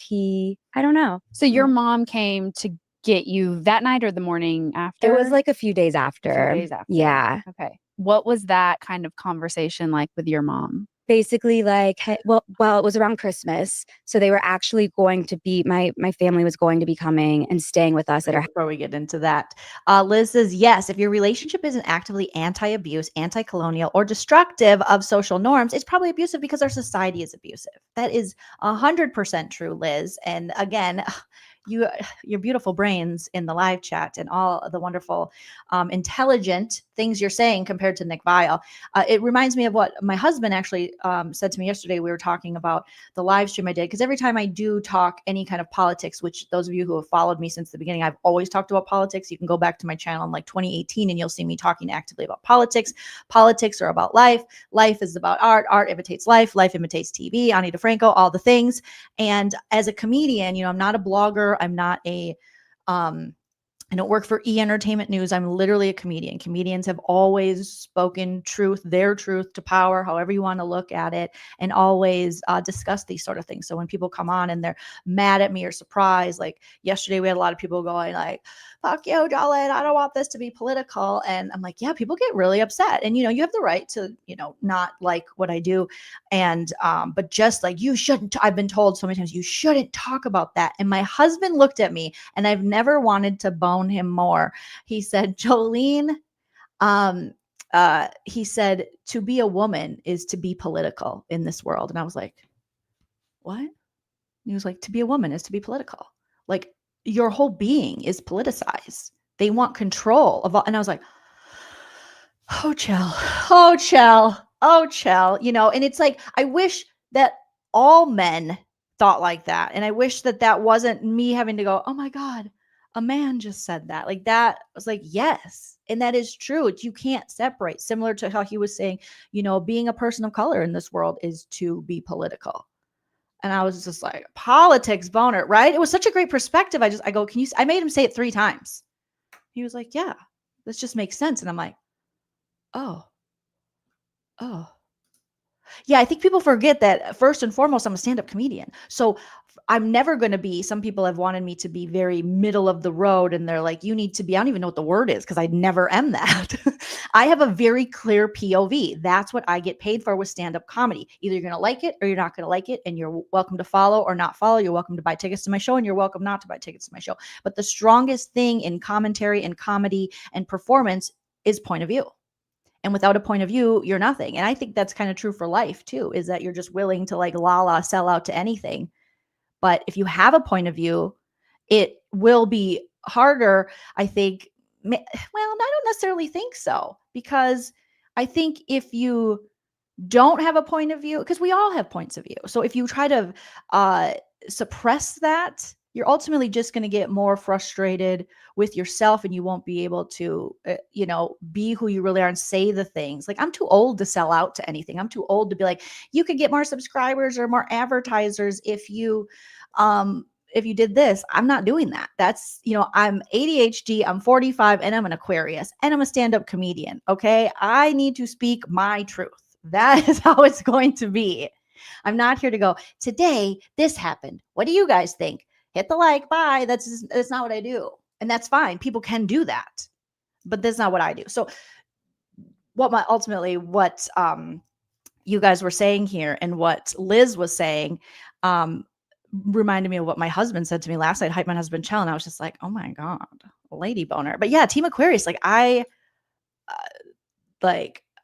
I don't know. So your mom came to get you that night or the morning after? It was like a few days after. Yeah. Okay. What was that kind of conversation like with your mom? Basically like, well, it was around Christmas. So they were actually going to be, my family was going to be coming and staying with us at our house. Before we get into that, Liz says, yes, if your relationship isn't actively anti-abuse, anti-colonial, or destructive of social norms, it's probably abusive because our society is abusive. That is 100% true, Liz. And again, your beautiful brains in the live chat and all the wonderful, intelligent things you're saying compared to Nick Viall. It reminds me of what my husband actually said to me yesterday. We were talking about the live stream I did, because every time I do talk any kind of politics, which those of you who have followed me since the beginning, I've always talked about politics. You can go back to my channel in like 2018 and you'll see me talking actively about politics. Politics are about life. Life is about art. Art imitates life. Life imitates TV. Ani DeFranco, all the things. And as a comedian, you know, I'm not a blogger. I'm not a, I don't work for E! Entertainment News. I'm literally a comedian. Comedians have always spoken truth, their truth to power, however you want to look at it, and always discuss these sort of things. So when people come on and they're mad at me or surprised, like yesterday we had a lot of people going like, fuck you, Jolene, I don't want this to be political. And I'm like, yeah, people get really upset. And, you know, you have the right to, you know, not like what I do. And, but just like, you shouldn't, I've been told so many times, you shouldn't talk about that. And my husband looked at me, and I've never wanted to bone him more. He said, Jolene, he said, to be a woman is to be political in this world. And I was like, what? And he was like, to be a woman is to be political. Like, your whole being is politicized. They want control of all. And I was like, oh, Chell, you know, and it's like, I wish that all men thought like that. And I wish that that wasn't me having to go, oh my God, a man just said that. Like, that was like, yes. And that is true. You can't separate, similar to how he was saying, you know, being a person of color in this world is to be political. And I was just like, politics boner, right? It was such a great perspective. I go, I made him say it 3 times. He was like, yeah, this just makes sense. And I'm like, oh. Yeah, I think people forget that first and foremost, I'm a stand-up comedian. So I'm never going to be, some people have wanted me to be very middle of the road, and they're like, you need to be, I don't even know what the word is because I never am that. I have a very clear POV. That's what I get paid for with stand-up comedy. Either you're going to like it or you're not going to like it, and you're welcome to follow or not follow. You're welcome to buy tickets to my show, and you're welcome not to buy tickets to my show. But the strongest thing in commentary and comedy and performance is point of view. And without a point of view, you're nothing. And I think that's kind of true for life too, is that you're just willing to like sell out to anything. But if you have a point of view, it will be harder, I think. Well, I don't necessarily think so, because I think if you don't have a point of view, because we all have points of view. So if you try to suppress that, you're ultimately just going to get more frustrated with yourself, and you won't be able to, you know, be who you really are and say the things. Like, I'm too old to sell out to anything. I'm too old to be like, you could get more subscribers or more advertisers if you did this. I'm not doing that. That's, you know, I'm ADHD, I'm 45, and I'm an Aquarius, and I'm a stand-up comedian. Okay. I need to speak my truth. That is how it's going to be. I'm not here to go, today, this happened. What do you guys think? Hit the like, bye. That's not what I do. And that's fine. People can do that, but that's not what I do. So ultimately what you guys were saying here and what Liz was saying reminded me of what my husband said to me last night. Hype my husband Chell, and I was just like, oh my God, lady boner. But yeah, Team Aquarius, like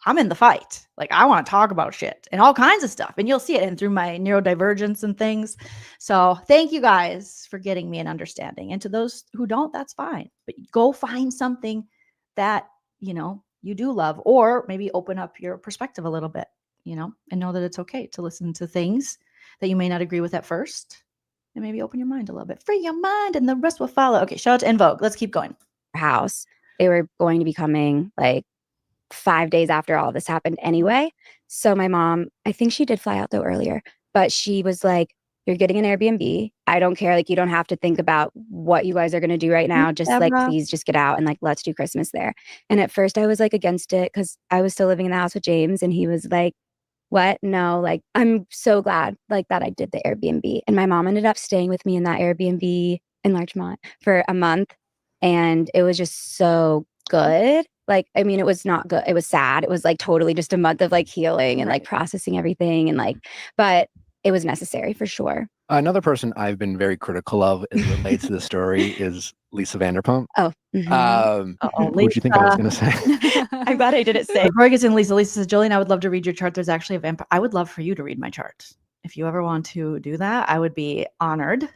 I'm in the fight. Like, I want to talk about shit and all kinds of stuff. And you'll see it and through my neurodivergence and things. So thank you guys for getting me an understanding. And to those who don't, that's fine. But go find something that, you know, you do love, or maybe open up your perspective a little bit, you know, and know that it's okay to listen to things that you may not agree with at first, and maybe open your mind a little bit. Free your mind and the rest will follow. Okay, shout out to En Vogue. Let's keep going. House. They were going to be coming like 5 days after all this happened anyway. So my mom, I think she did fly out though earlier, but she was like, you're getting an Airbnb. I don't care. Like, you don't have to think about what you guys are going to do right now. Just like, please just get out and like, let's do Christmas there. And at first I was like against it because I was still living in the house with James, and he was like, what? No, like, I'm so glad like that I did the Airbnb. And my mom ended up staying with me in that Airbnb in Larchmont for a month. And it was just so good. Like, I mean, it was not good. It was sad. It was like totally just a month of like healing and like processing everything, and like, but it was necessary for sure. Another person I've been very critical of as it relates to the story is Lisa Vanderpump. Oh, what do you think I was going to say? I'm glad I didn't say. Before I get to Lisa says, Jolene, I would love to read your chart. There's actually a vampire. I would love for you to read my chart. If you ever want to do that, I would be honored.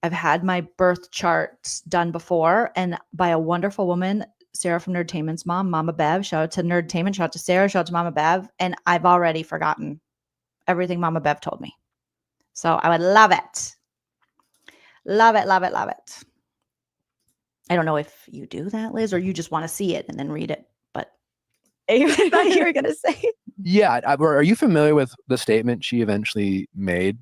I've had my birth charts done before, and by a wonderful woman, Sarah from Nerdtainment's mom, Mama Bev. Shout out to Nerdtainment, shout out to Sarah, shout out to Mama Bev. And I've already forgotten everything Mama Bev told me. So I would love it. Love it, love it, love it. I don't know if you do that, Liz, or you just want to see it and then read it. But I thought you were going to say. Yeah. Are you familiar with the statement she eventually made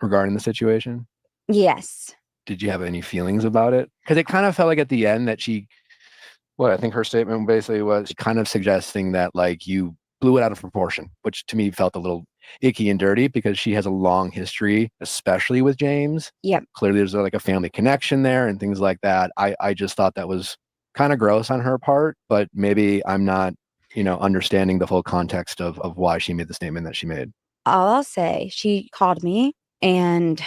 regarding the situation? Yes. Did you have any feelings about it? Because it kind of felt like at the end that I think her statement basically was kind of suggesting that like you blew it out of proportion, which to me felt a little icky and dirty because she has a long history, especially with James. Yep. Clearly there's like a family connection there and things like that. I just thought that was kind of gross on her part, but maybe I'm not, understanding the full context of why she made the statement that she made. All I'll say, she called me and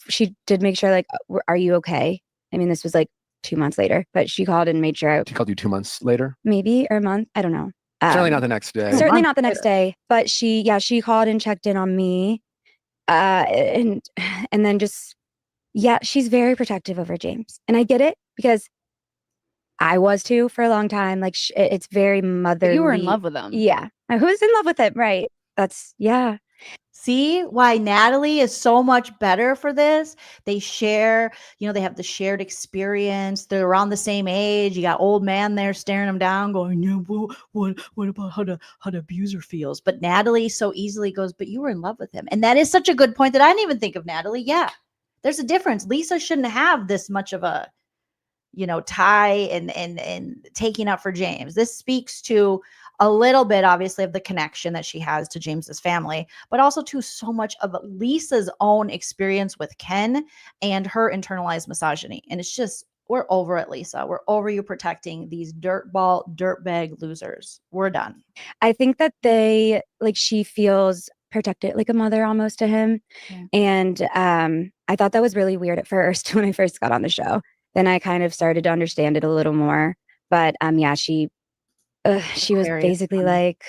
she did make sure, like, are you okay? I mean, this was like 2 months later, but she called and made sure. She called you 2 months later? Maybe, or a month. I don't know. Certainly not the next day. Certainly not the next day, but she called and checked in on me. And then just, she's very protective over James. And I get it because I was too for a long time. Like it's very motherly. But you were in love with him. Yeah. I was in love with him. Right. See why Natalie is so much better for this. They share, they have the shared experience. They're around the same age. You got old man there staring them down going, yeah, well, what about how the abuser feels? But Natalie so easily goes, but you were in love with him. And that is such a good point that I didn't even think of, Natalie. Yeah, there's a difference. Lisa shouldn't have this much of a, tie and taking up for James. This speaks to a little bit, obviously, of the connection that she has to James's family, but also to so much of Lisa's own experience with Ken and her internalized misogyny. And it's just, we're over it, Lisa. We're over you protecting these dirtbag losers. We're done. I think that she feels protected, like a mother almost to him. Yeah. And I thought that was really weird at first when I first got on the show. Then I kind of started to understand it a little more. But she was basically like,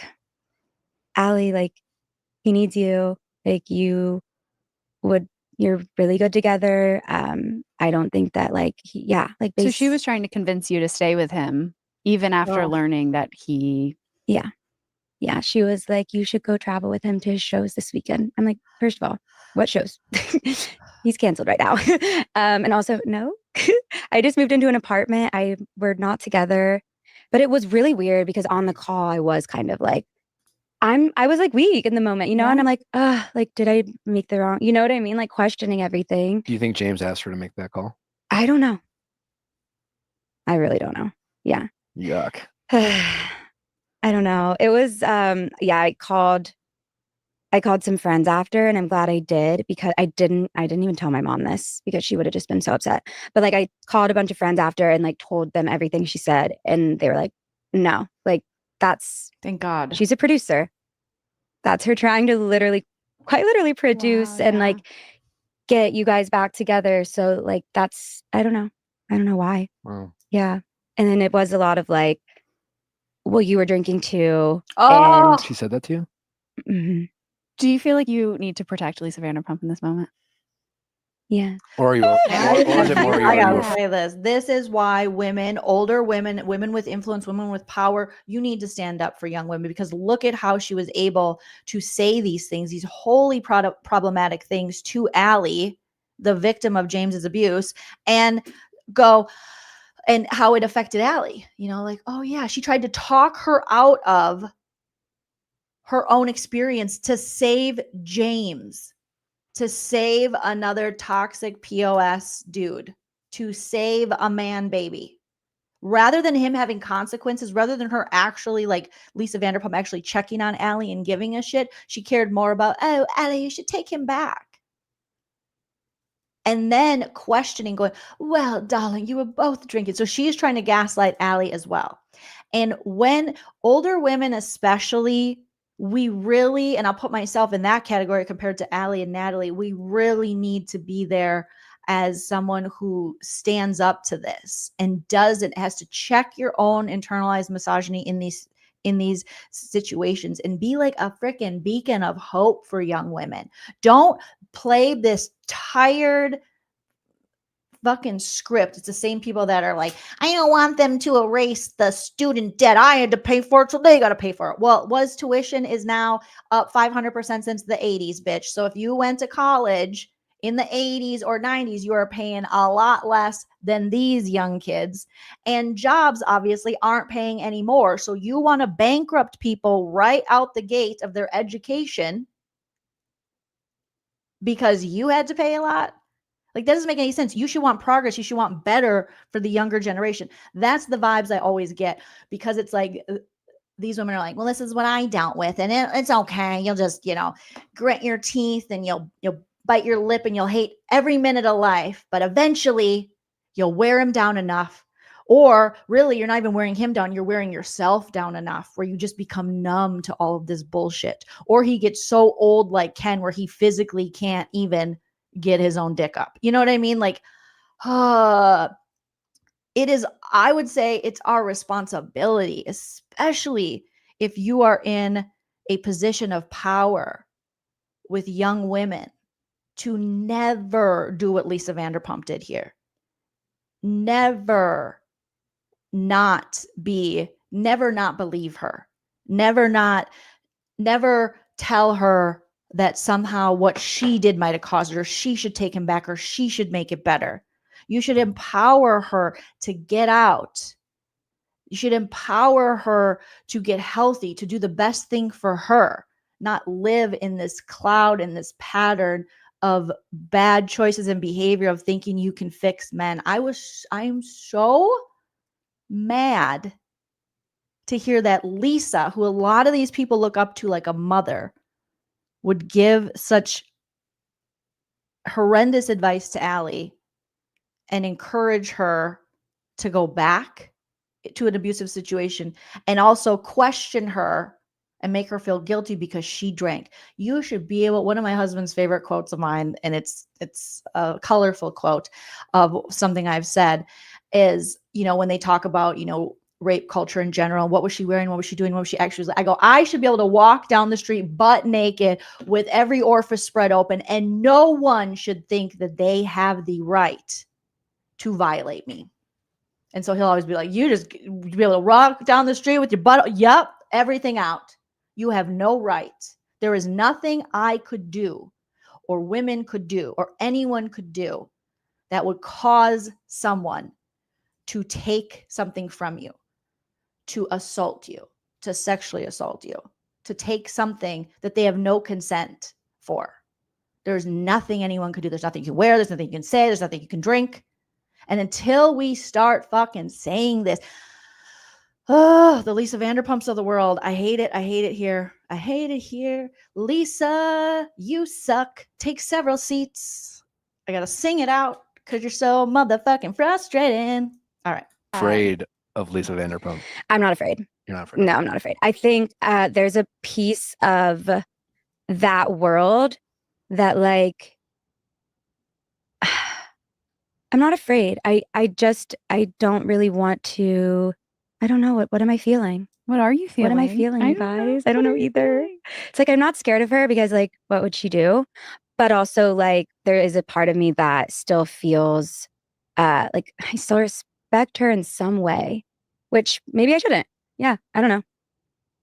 Allie, like, he needs you. Like, you're really good together. I don't think that so she was trying to convince you to stay with him even after learning that he. Yeah. Yeah. She was like, you should go travel with him to his shows this weekend. I'm like, first of all, what shows? He's canceled right now. And also, no, I just moved into an apartment. We're not together. But it was really weird because on the call, I was kind of like, I was like weak in the moment, and I'm like, did I make the wrong, you know what I mean? Like questioning everything. Do you think James asked her to make that call? I don't know. I really don't know. Yeah. Yuck. I don't know. It was, I called some friends after, and I'm glad I did because I didn't even tell my mom this because she would have just been so upset. But like I called a bunch of friends after and like told them everything she said, and they were like, no, like that's, thank God. She's a producer. That's her trying to quite literally produce and like get you guys back together. So like that's, I don't know why. Wow. Yeah. And then it was a lot of like, well, you were drinking too. Oh, and she said that to you? Mm-hmm. Do you feel like you need to protect Lisa Vanderpump in this moment? Yeah. Or is it more I gotta say this. This is why older women with influence, women with power, you need to stand up for young women because look at how she was able to say these things, these wholly problematic things to Allie, the victim of James's abuse, and go and how it affected Allie. Like, oh yeah, she tried to talk her out of her own experience to save James, to save another toxic POS dude, to save a man baby. Rather than him having consequences, rather than her actually, like Lisa Vanderpump actually checking on Allie and giving a shit, she cared more about, oh, Allie, you should take him back. And then questioning, going, well, darling, you were both drinking. So she's trying to gaslight Allie as well. And when older women especially, we really, and I'll put myself in that category compared to Allie and Natalie, we really need to be there as someone who stands up to this and has to check your own internalized misogyny in these situations and be like a freaking beacon of hope for young women. Don't play this tired, fucking script. It's the same people that are like, I don't want them to erase the student debt. I had to pay for it, so they got to pay for it. Well, tuition is now up 500% since the 80s, bitch. So if you went to college in the 80s or 90s, you are paying a lot less than these young kids. And jobs obviously aren't paying anymore. So you want to bankrupt people right out the gate of their education because you had to pay a lot? Like, that doesn't make any sense. You should want progress. You should want better for the younger generation. That's the vibes I always get, because it's like these women are like, well, this is what I dealt with, and it's okay. You'll just, grit your teeth and you'll bite your lip and you'll hate every minute of life, but eventually you'll wear him down enough. Or really, you're not even wearing him down. You're wearing yourself down enough where you just become numb to all of this bullshit. Or he gets so old like Ken where he physically can't even get his own dick up. You know what I mean? Like, it is, I would say it's our responsibility, especially if you are in a position of power with young women, to never do what Lisa Vanderpump did here. Never not believe her. Never tell her that somehow what she did might have caused her. She should take him back, or she should make it better. You should empower her to get out. You should empower her to get healthy, to do the best thing for her, not live in this cloud, in this pattern of bad choices and behavior of thinking you can fix men. I'm so mad to hear that Lisa, who a lot of these people look up to like a mother, would give such horrendous advice to Allie and encourage her to go back to an abusive situation, and also question her and make her feel guilty because she drank. You should be able, one of my husband's favorite quotes of mine, and it's a colorful quote of something I've said, is, when they talk about, rape culture in general, what was she wearing? What was she doing? What was she actually? I go, I should be able to walk down the street butt naked with every orifice spread open, and no one should think that they have the right to violate me. And so he'll always be like, you just be able to walk down the street with your butt, yep, everything out. You have no right. There is nothing I could do, or women could do, or anyone could do that would cause someone to take something from you, to assault you, to sexually assault you, to take something that they have no consent for. There's nothing anyone could do. There's nothing you can wear. There's nothing you can say. There's nothing you can drink. And until we start fucking saying this, the Lisa Vanderpumps of the world, I hate it. I hate it here. I hate it here. Lisa, you suck. Take several seats. I got to sing it out because you're so motherfucking frustrating. All right. Afraid of Lisa Vanderpump. I'm not afraid. You're not afraid? No, I'm not afraid. I think there's a piece of that world that, like, I'm not afraid. I don't really want to. I don't know. What am I feeling? What are you feeling? What am I feeling, you guys? I don't know either. It's like, I'm not scared of her because, like, what would she do? But also, like, there is a part of me that still feels like I still respect her in some way, which maybe I shouldn't. Yeah, I don't know.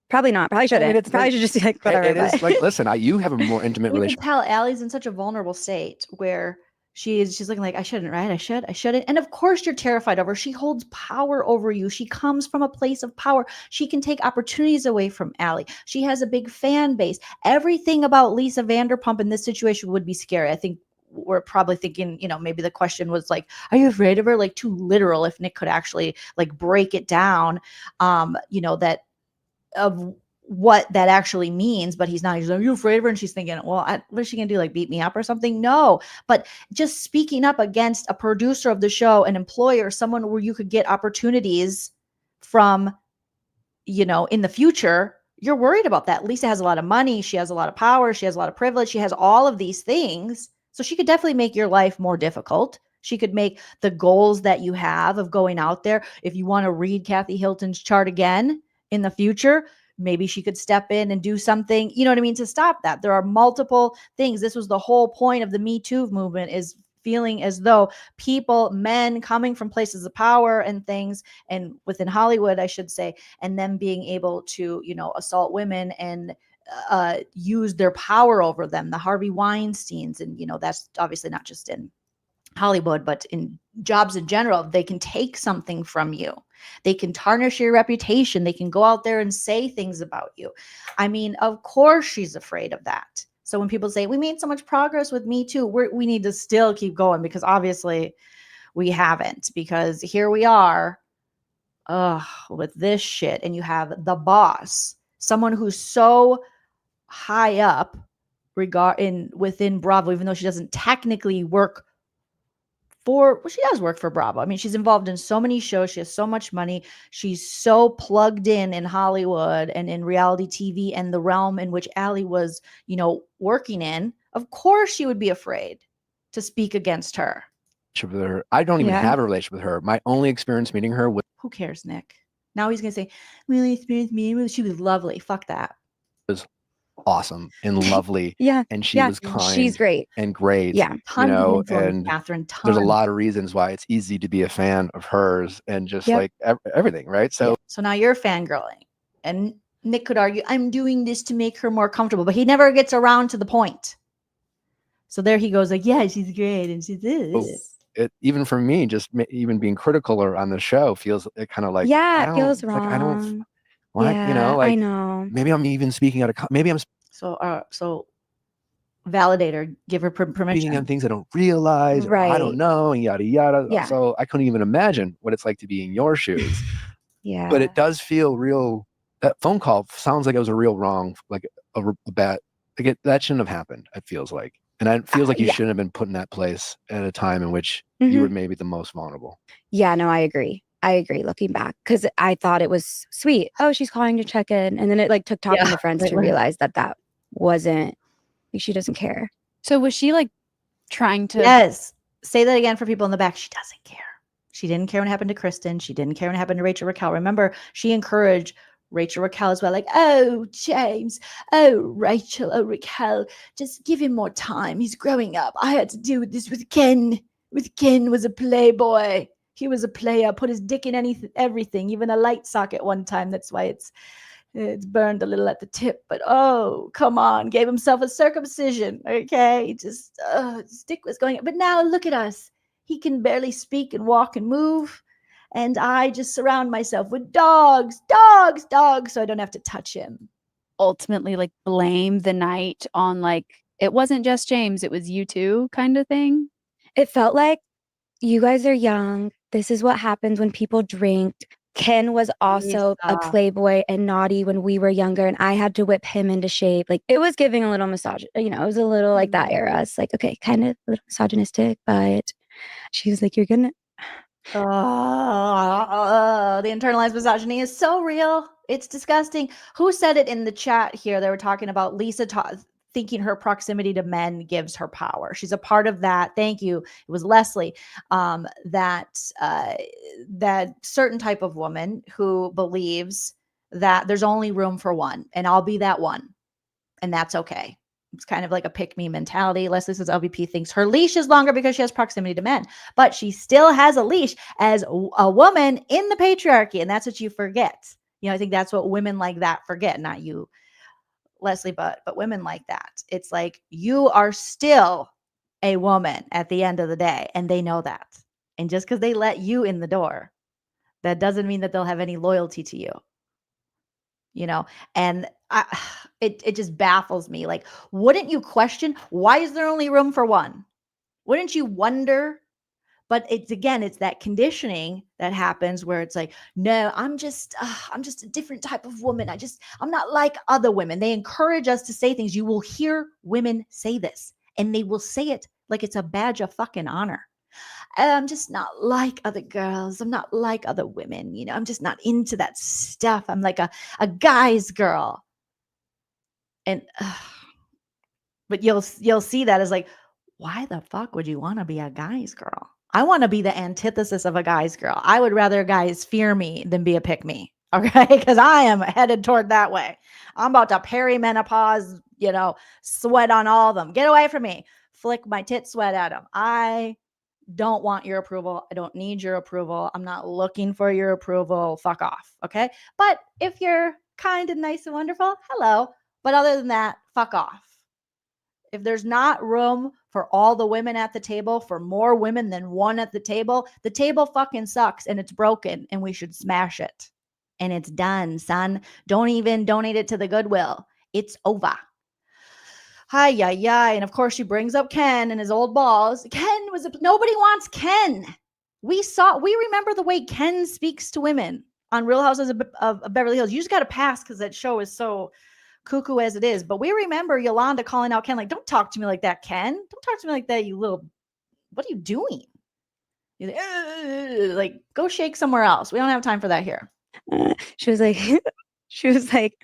Probably not. Probably shouldn't. I mean, probably should just be like, whatever. It is like, listen, you have a more intimate relationship. You can tell Allie's in such a vulnerable state where she's looking like, I shouldn't, right? I shouldn't. And of course you're terrified of her. She holds power over you. She comes from a place of power. She can take opportunities away from Allie. She has a big fan base. Everything about Lisa Vanderpump in this situation would be scary. I think we're probably thinking, maybe the question was like, are you afraid of her? Like, too literal. If Nick could actually like break it down, that of what that actually means, but he's not. He's like, are you afraid of her? And she's thinking, well, what is she gonna do? Like beat me up or something? No, but just speaking up against a producer of the show, an employer, someone where you could get opportunities from, in the future. You're worried about that. Lisa has a lot of money. She has a lot of power. She has a lot of privilege. She has all of these things. So she could definitely make your life more difficult. She could make the goals that you have of going out there. If you want to read Kathy Hilton's chart again in the future, maybe she could step in and do something, to stop that. There are multiple things. This was the whole point of the Me Too movement, is feeling as though men coming from places of power and things, and within Hollywood, I should say, and them being able to, assault women and use their power over them, the Harvey Weinsteins, and that's obviously not just in Hollywood, but in jobs in general. They can take something from you. They can tarnish your reputation. They can go out there and say things about you. I mean, of course she's afraid of that. So when people say we made so much progress with Me Too, we need to still keep going, because obviously we haven't, because here we are with this shit. And you have the boss, someone who's so high up within Bravo, even though she doesn't technically work she does work for Bravo. I mean, she's involved in so many shows. She has so much money. She's so plugged in Hollywood and in reality TV and the realm in which Allie was, working in. Of course she would be afraid to speak against her. With her. I don't even have a relationship with her. My only experience meeting her was... Who cares, Nick? Now he's going to say, really experience meeting her. She was lovely. Fuck that. Was awesome and lovely. And she was kind. She's great. And great. Yeah. And Catherine, there's a lot of reasons why it's easy to be a fan of hers and just like everything, right? So now you're fangirling. And Nick could argue, I'm doing this to make her more comfortable, but he never gets around to the point. So there he goes, like, yeah, she's great. And she's this. Even for me, just even being critical on the show feels kind of like, it feels wrong. Like, I don't... Like, I know. Maybe I'm even speaking out of... Maybe I'm... So validate her, give her permission. Speaking on things I don't realize, or I don't know, and yada, yada. Yeah. So I couldn't even imagine what it's like to be in your shoes. Yeah. But it does feel real. That phone call sounds like it was a real wrong, like a bad... Like that shouldn't have happened, it feels like. And it feels like you shouldn't have been put in that place at a time in which you were maybe the most vulnerable. Yeah, no, I agree looking back, because I thought it was sweet. Oh, she's calling to check in. And then it like took talking to friends to realize that wasn't, like, she doesn't care. So was she like trying to... Yes. Say that again for people in the back. She doesn't care. She didn't care when it happened to Kristen. She didn't care when it happened to Rachel Raquel. Remember, she encouraged Rachel Raquel as well. Like, oh, James. Oh, Rachel. Oh, Raquel. Just give him more time. He's growing up. I had to deal with this with Ken. Ken was a playboy. He was a player, put his dick in everything, even a light socket one time. That's why it's burned a little at the tip. But oh, come on, gave himself a circumcision. Okay, just his dick was going. But now look at us. He can barely speak and walk and move, and I just surround myself with dogs, so I don't have to touch him. Ultimately, like, blame the night on, like, it wasn't just James, it was you too, kind of thing. It felt like, you guys are young. This is what happens when people drink. Ken was also a playboy and naughty when we were younger, and I had to whip him into shape. Like, it was giving a little massage. It was a little like that era. It's like, okay, kind of a little misogynistic, but she was like, you're gonna... the internalized misogyny is so real. It's disgusting. Who said it in the chat here? They were talking about Lisa thinking her proximity to men gives her power. She's a part of that. Thank you. It was Leslie. That certain type of woman who believes that there's only room for one, and I'll be that one, and that's okay. It's kind of like a pick-me mentality. Leslie says LVP thinks her leash is longer because she has proximity to men, but she still has a leash as a woman in the patriarchy, and that's what you forget. I think that's what women like that forget, not you, Leslie, but women like that. It's like, you are still a woman at the end of the day, and they know that. And just because they let you in the door, that doesn't mean that they'll have any loyalty to you. And it just baffles me. Like, wouldn't you question, why is there only room for one? Wouldn't you wonder? But it's that conditioning that happens where it's like, no, I'm just a different type of woman. I'm not like other women. They encourage us to say things. You will hear women say this, and they will say it like it's a badge of fucking honor. I'm just not like other girls. I'm not like other women. I'm just not into that stuff. I'm like a guy's girl. And, but you'll see that as like, why the fuck would you want to be a guy's girl? I want to be the antithesis of a guy's girl. I would rather guys fear me than be a pick me. Okay. Because I am headed toward that way. I'm about to perimenopause, sweat on all of them. Get away from me. Flick my tit sweat at them. I don't want your approval. I don't need your approval. I'm not looking for your approval. Fuck off. Okay. But if you're kind and nice and wonderful, hello. But other than that, fuck off. If there's not room for all the women at the table, for more women than one at the table fucking sucks and it's broken and we should smash it. And it's done, son. Don't even donate it to the Goodwill. It's over. Hi, yeah. And of course, she brings up Ken and his old balls. Nobody wants Ken. We remember the way Ken speaks to women on Real Houses of Beverly Hills. You just got to pass because that show is so cuckoo as it is. But we remember Yolanda calling out Ken, like, don't talk to me like that, Ken. Don't talk to me like that, you little, what are you doing? You're like, go shake somewhere else. We don't have time for that here. She was like,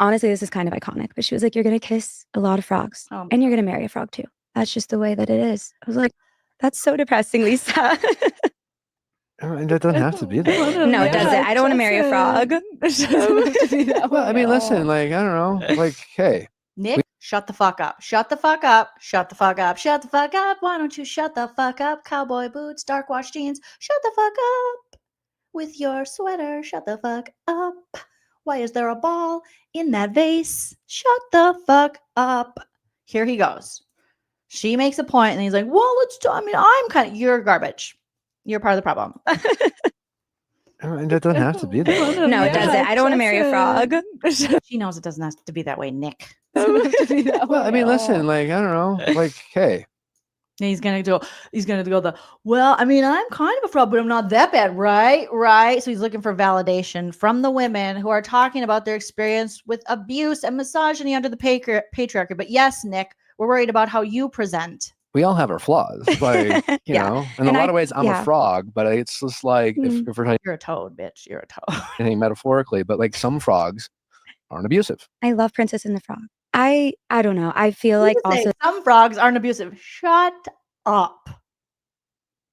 honestly, this is kind of iconic, but she was like, you're going to kiss a lot of frogs and you're going to marry a frog too. That's just the way that it is. I was like, that's so depressing, Lisa. That doesn't have to be that. No, it doesn't. I don't want to marry a frog. Well, I mean, listen, like, I don't know. Like, hey. Nick, shut the fuck up. Shut the fuck up. Shut the fuck up. Shut the fuck up. Why don't you shut the fuck up? Cowboy boots, dark wash jeans. Shut the fuck up. With your sweater, shut the fuck up. Why is there a ball in that vase? Shut the fuck up. Here he goes. She makes a point and he's like, well, you're garbage. You're part of the problem. That doesn't have to be that. No, it doesn't. I don't want to marry a frog. She knows it doesn't have to be that way, Nick. Well, I mean, listen, like, I don't know. Like, hey. And he's gonna go well, I mean, I'm kind of a frog, but I'm not that bad, right? So he's looking for validation from the women who are talking about their experience with abuse and misogyny under the patriarchy. But yes, Nick, we're worried about how you present. We all have our flaws, like, you know, in a lot of ways, I'm a frog, but it's just like, if we're talking, you're a toad, bitch, you're a toad. Metaphorically, but like some frogs aren't abusive. I love Princess and the Frog. I don't know. I feel like also some frogs aren't abusive. Shut up,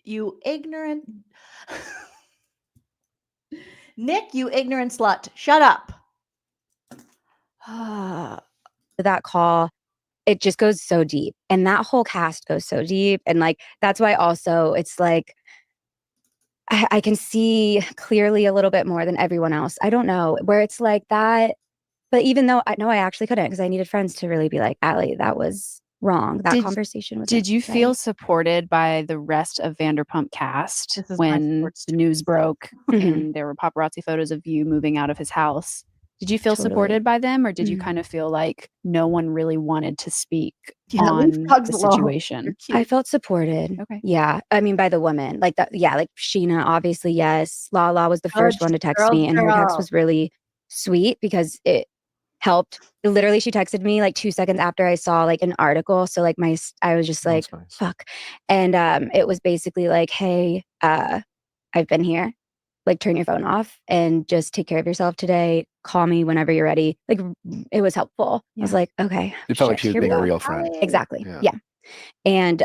you ignorant Nick, you ignorant slut. Shut up. That call, it just goes so deep, and that whole cast goes so deep, and like that's why also it's like I can see clearly a little bit more than everyone else. I don't know where it's like that. But even though I actually couldn't, because I needed friends to really be like, Allie, that was wrong. That conversation was. Did you feel supported by the rest of Vanderpump cast when the news broke and there were paparazzi photos of you moving out of his house? Did you feel supported by them, or did you kind of feel like no one really wanted to speak on the situation? I felt supported. Okay. Yeah. I mean, by the women. Like that. Yeah. Like Sheena, obviously, yes. Lala was the first one to text me, and her text was really sweet because it helped. Literally, she texted me like 2 seconds after I saw like an article. So like I was just like, fuck. And it was basically like, hey, I've been here. Like, turn your phone off and just take care of yourself today. Call me whenever you're ready. Like, it was helpful. I was like, okay. It felt like she was being a real friend. Exactly. Yeah. And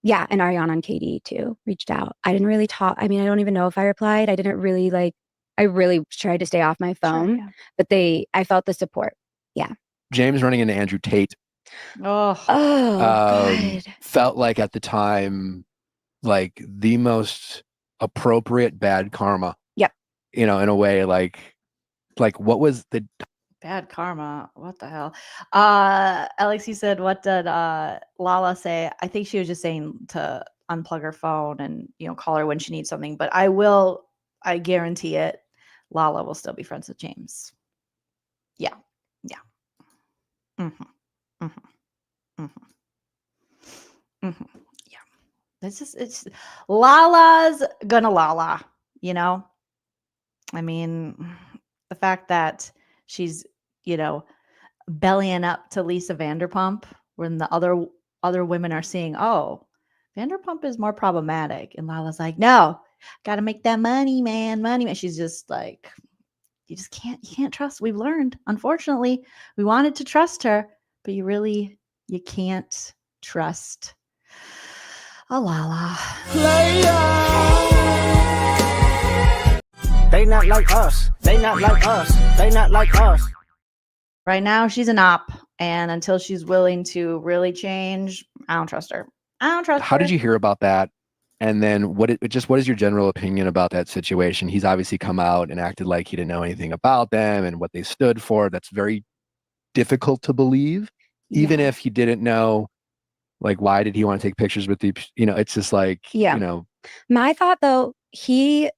yeah, and Ariana and Katie too reached out. I didn't really talk. I mean, I don't even know if I replied. I didn't really like. I really tried to stay off my phone, but I felt the support. Yeah. James running into Andrew Tate. God. Felt like at the time, like the most appropriate bad karma. Yep. You know, in a way, like what was the bad karma? What the hell? Alex, you said, what did Lala say? I think she was just saying to unplug her phone and, call her when she needs something. But I guarantee it, Lala will still be friends with James. Yeah. Yeah. Mm-hmm. Mm-hmm. Mm-hmm. Mm-hmm. Yeah. It's Lala's gonna Lala, I mean, the fact that she's, bellying up to Lisa Vanderpump when the other women are seeing, oh, Vanderpump is more problematic. And Lala's like, no, got to make that money, man. She's just like, you can't trust. We've learned, unfortunately, we wanted to trust her, but you can't trust a Lala. They not like us. They not like us. They not like us. Right now, she's an op. And until she's willing to really change, I don't trust her. I don't trust her. How did you hear about that? And then what is your general opinion about that situation? He's obviously come out and acted like he didn't know anything about them and what they stood for. That's very difficult to believe, even if he didn't know, like, why did he want to take pictures with the, it's just like, My thought though, he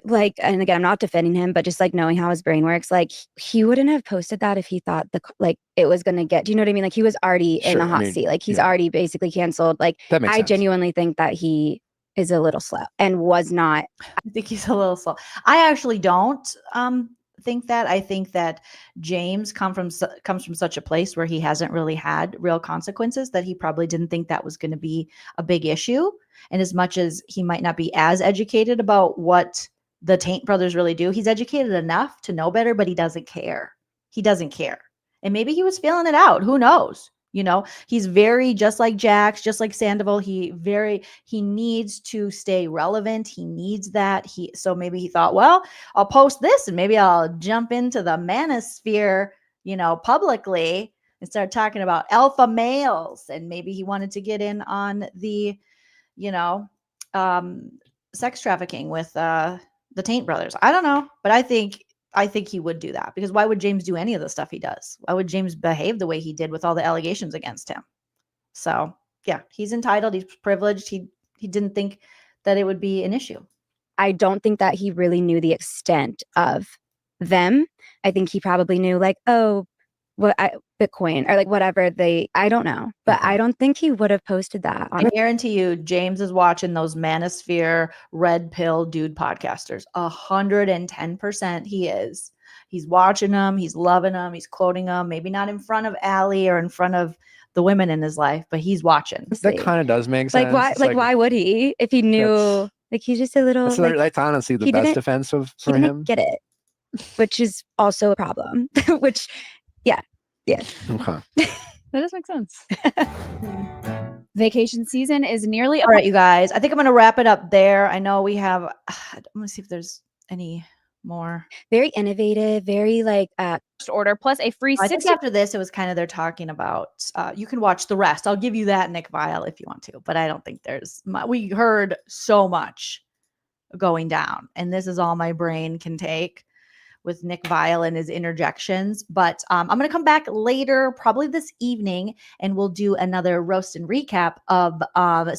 like, and again, I'm not defending him, but just like knowing how his brain works, like he wouldn't have posted that if he thought it was going to get, do you know what I mean? Like he was already in the hot seat. Like he's already basically canceled. Like I genuinely think that he is a little slow and was not. I think he's a little slow. I actually don't think that. I think that James comes from such a place where he hasn't really had real consequences, that he probably didn't think that was going to be a big issue. And as much as he might not be as educated about what the Taint brothers really do, he's educated enough to know better, but he doesn't care. He doesn't care. And maybe he was feeling it out. Who knows? He's very, just like Jax, just like Sandoval. He needs to stay relevant. He needs that. So maybe he thought, well, I'll post this and maybe I'll jump into the manosphere, publicly and start talking about alpha males. And maybe he wanted to get in on the, sex trafficking with the Taint brothers. I don't know, but I think he would do that, because why would James do any of the stuff he does? Why would James behave the way he did with all the allegations against him? So yeah, he's entitled. He's privileged. He didn't think that it would be an issue. I don't think that he really knew the extent of them. I think he probably knew like, Bitcoin or like whatever I don't know, but I don't think he would have posted that. I guarantee you, James is watching those manosphere red pill dude podcasters. 110% he is. He's watching them. He's loving them. He's quoting them. Maybe not in front of Allie or in front of the women in his life, but he's watching. That kind of does make sense. Why would he if he knew? Like he's just a little. That's honestly the best defense for him. Get it, which is also a problem. Which, yeah. Okay. That does make sense. Vacation season is nearly all right, you guys. I think I'm going to wrap it up there. I know we have. I'm going to see if there's any more. Very innovative. Very like order plus a free. I think after this, it was kind of they're talking about. You can watch the rest. I'll give you that, Nick Vial, if you want to. But I don't think there's. We heard so much going down, and this is all my brain can take with Nick Vial and his interjections. But I'm going to come back later, probably this evening, and we'll do another roast and recap of,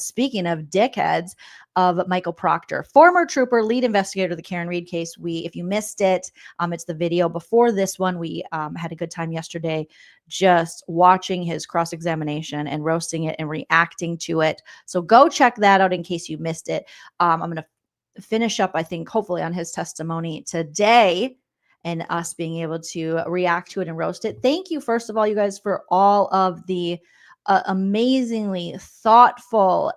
speaking of dickheads, of Michael Proctor, former trooper, lead investigator of the Karen Read case. If you missed it, it's the video before this one. We had a good time yesterday just watching his cross-examination and roasting it and reacting to it. So go check that out in case you missed it. I'm going to finish up, I think, hopefully on his testimony today, and us being able to react to it and roast it. Thank you, first of all, you guys, for all of the amazingly thoughtful,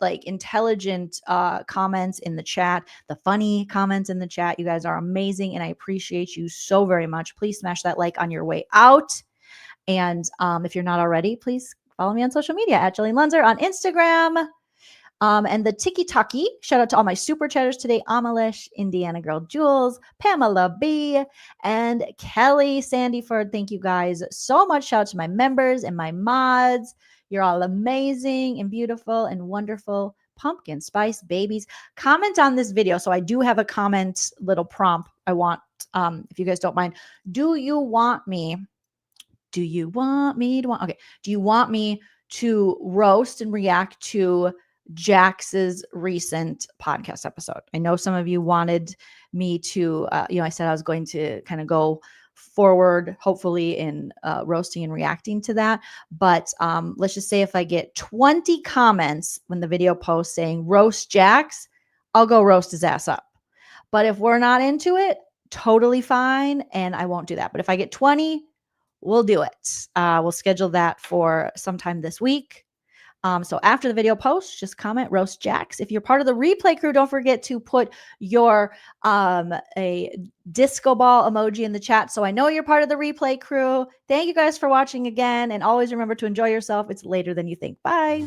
intelligent comments in the chat, the funny comments in the chat. You guys are amazing, and I appreciate you so very much. Please smash that like on your way out. And if you're not already, please follow me on social media at Joleen Lunzer on Instagram. And the tiki-taki, shout out to all my super chatters today, Amalish, Indiana Girl Jules, Pamela B, and Kelly Sandyford. Thank you guys so much. Shout out to my members and my mods. You're all amazing and beautiful and wonderful pumpkin spice babies. Comment on this video. So I do have a comment, little prompt. I want, if you guys don't mind, do you want me to roast and react to Jax's recent podcast episode? I know some of you wanted me to, I said I was going to kind of go forward, hopefully, in roasting and reacting to that. But let's just say if I get 20 comments when the video posts saying roast Jax, I'll go roast his ass up. But if we're not into it, totally fine. And I won't do that. But if I get 20, we'll do it. We'll schedule that for sometime this week. So after the video post, just comment roast Jax. If you're part of the replay crew, don't forget to put your a disco ball emoji in the chat, so I know you're part of the replay crew. Thank you guys for watching again, and always remember to enjoy yourself. It's later than you think. Bye.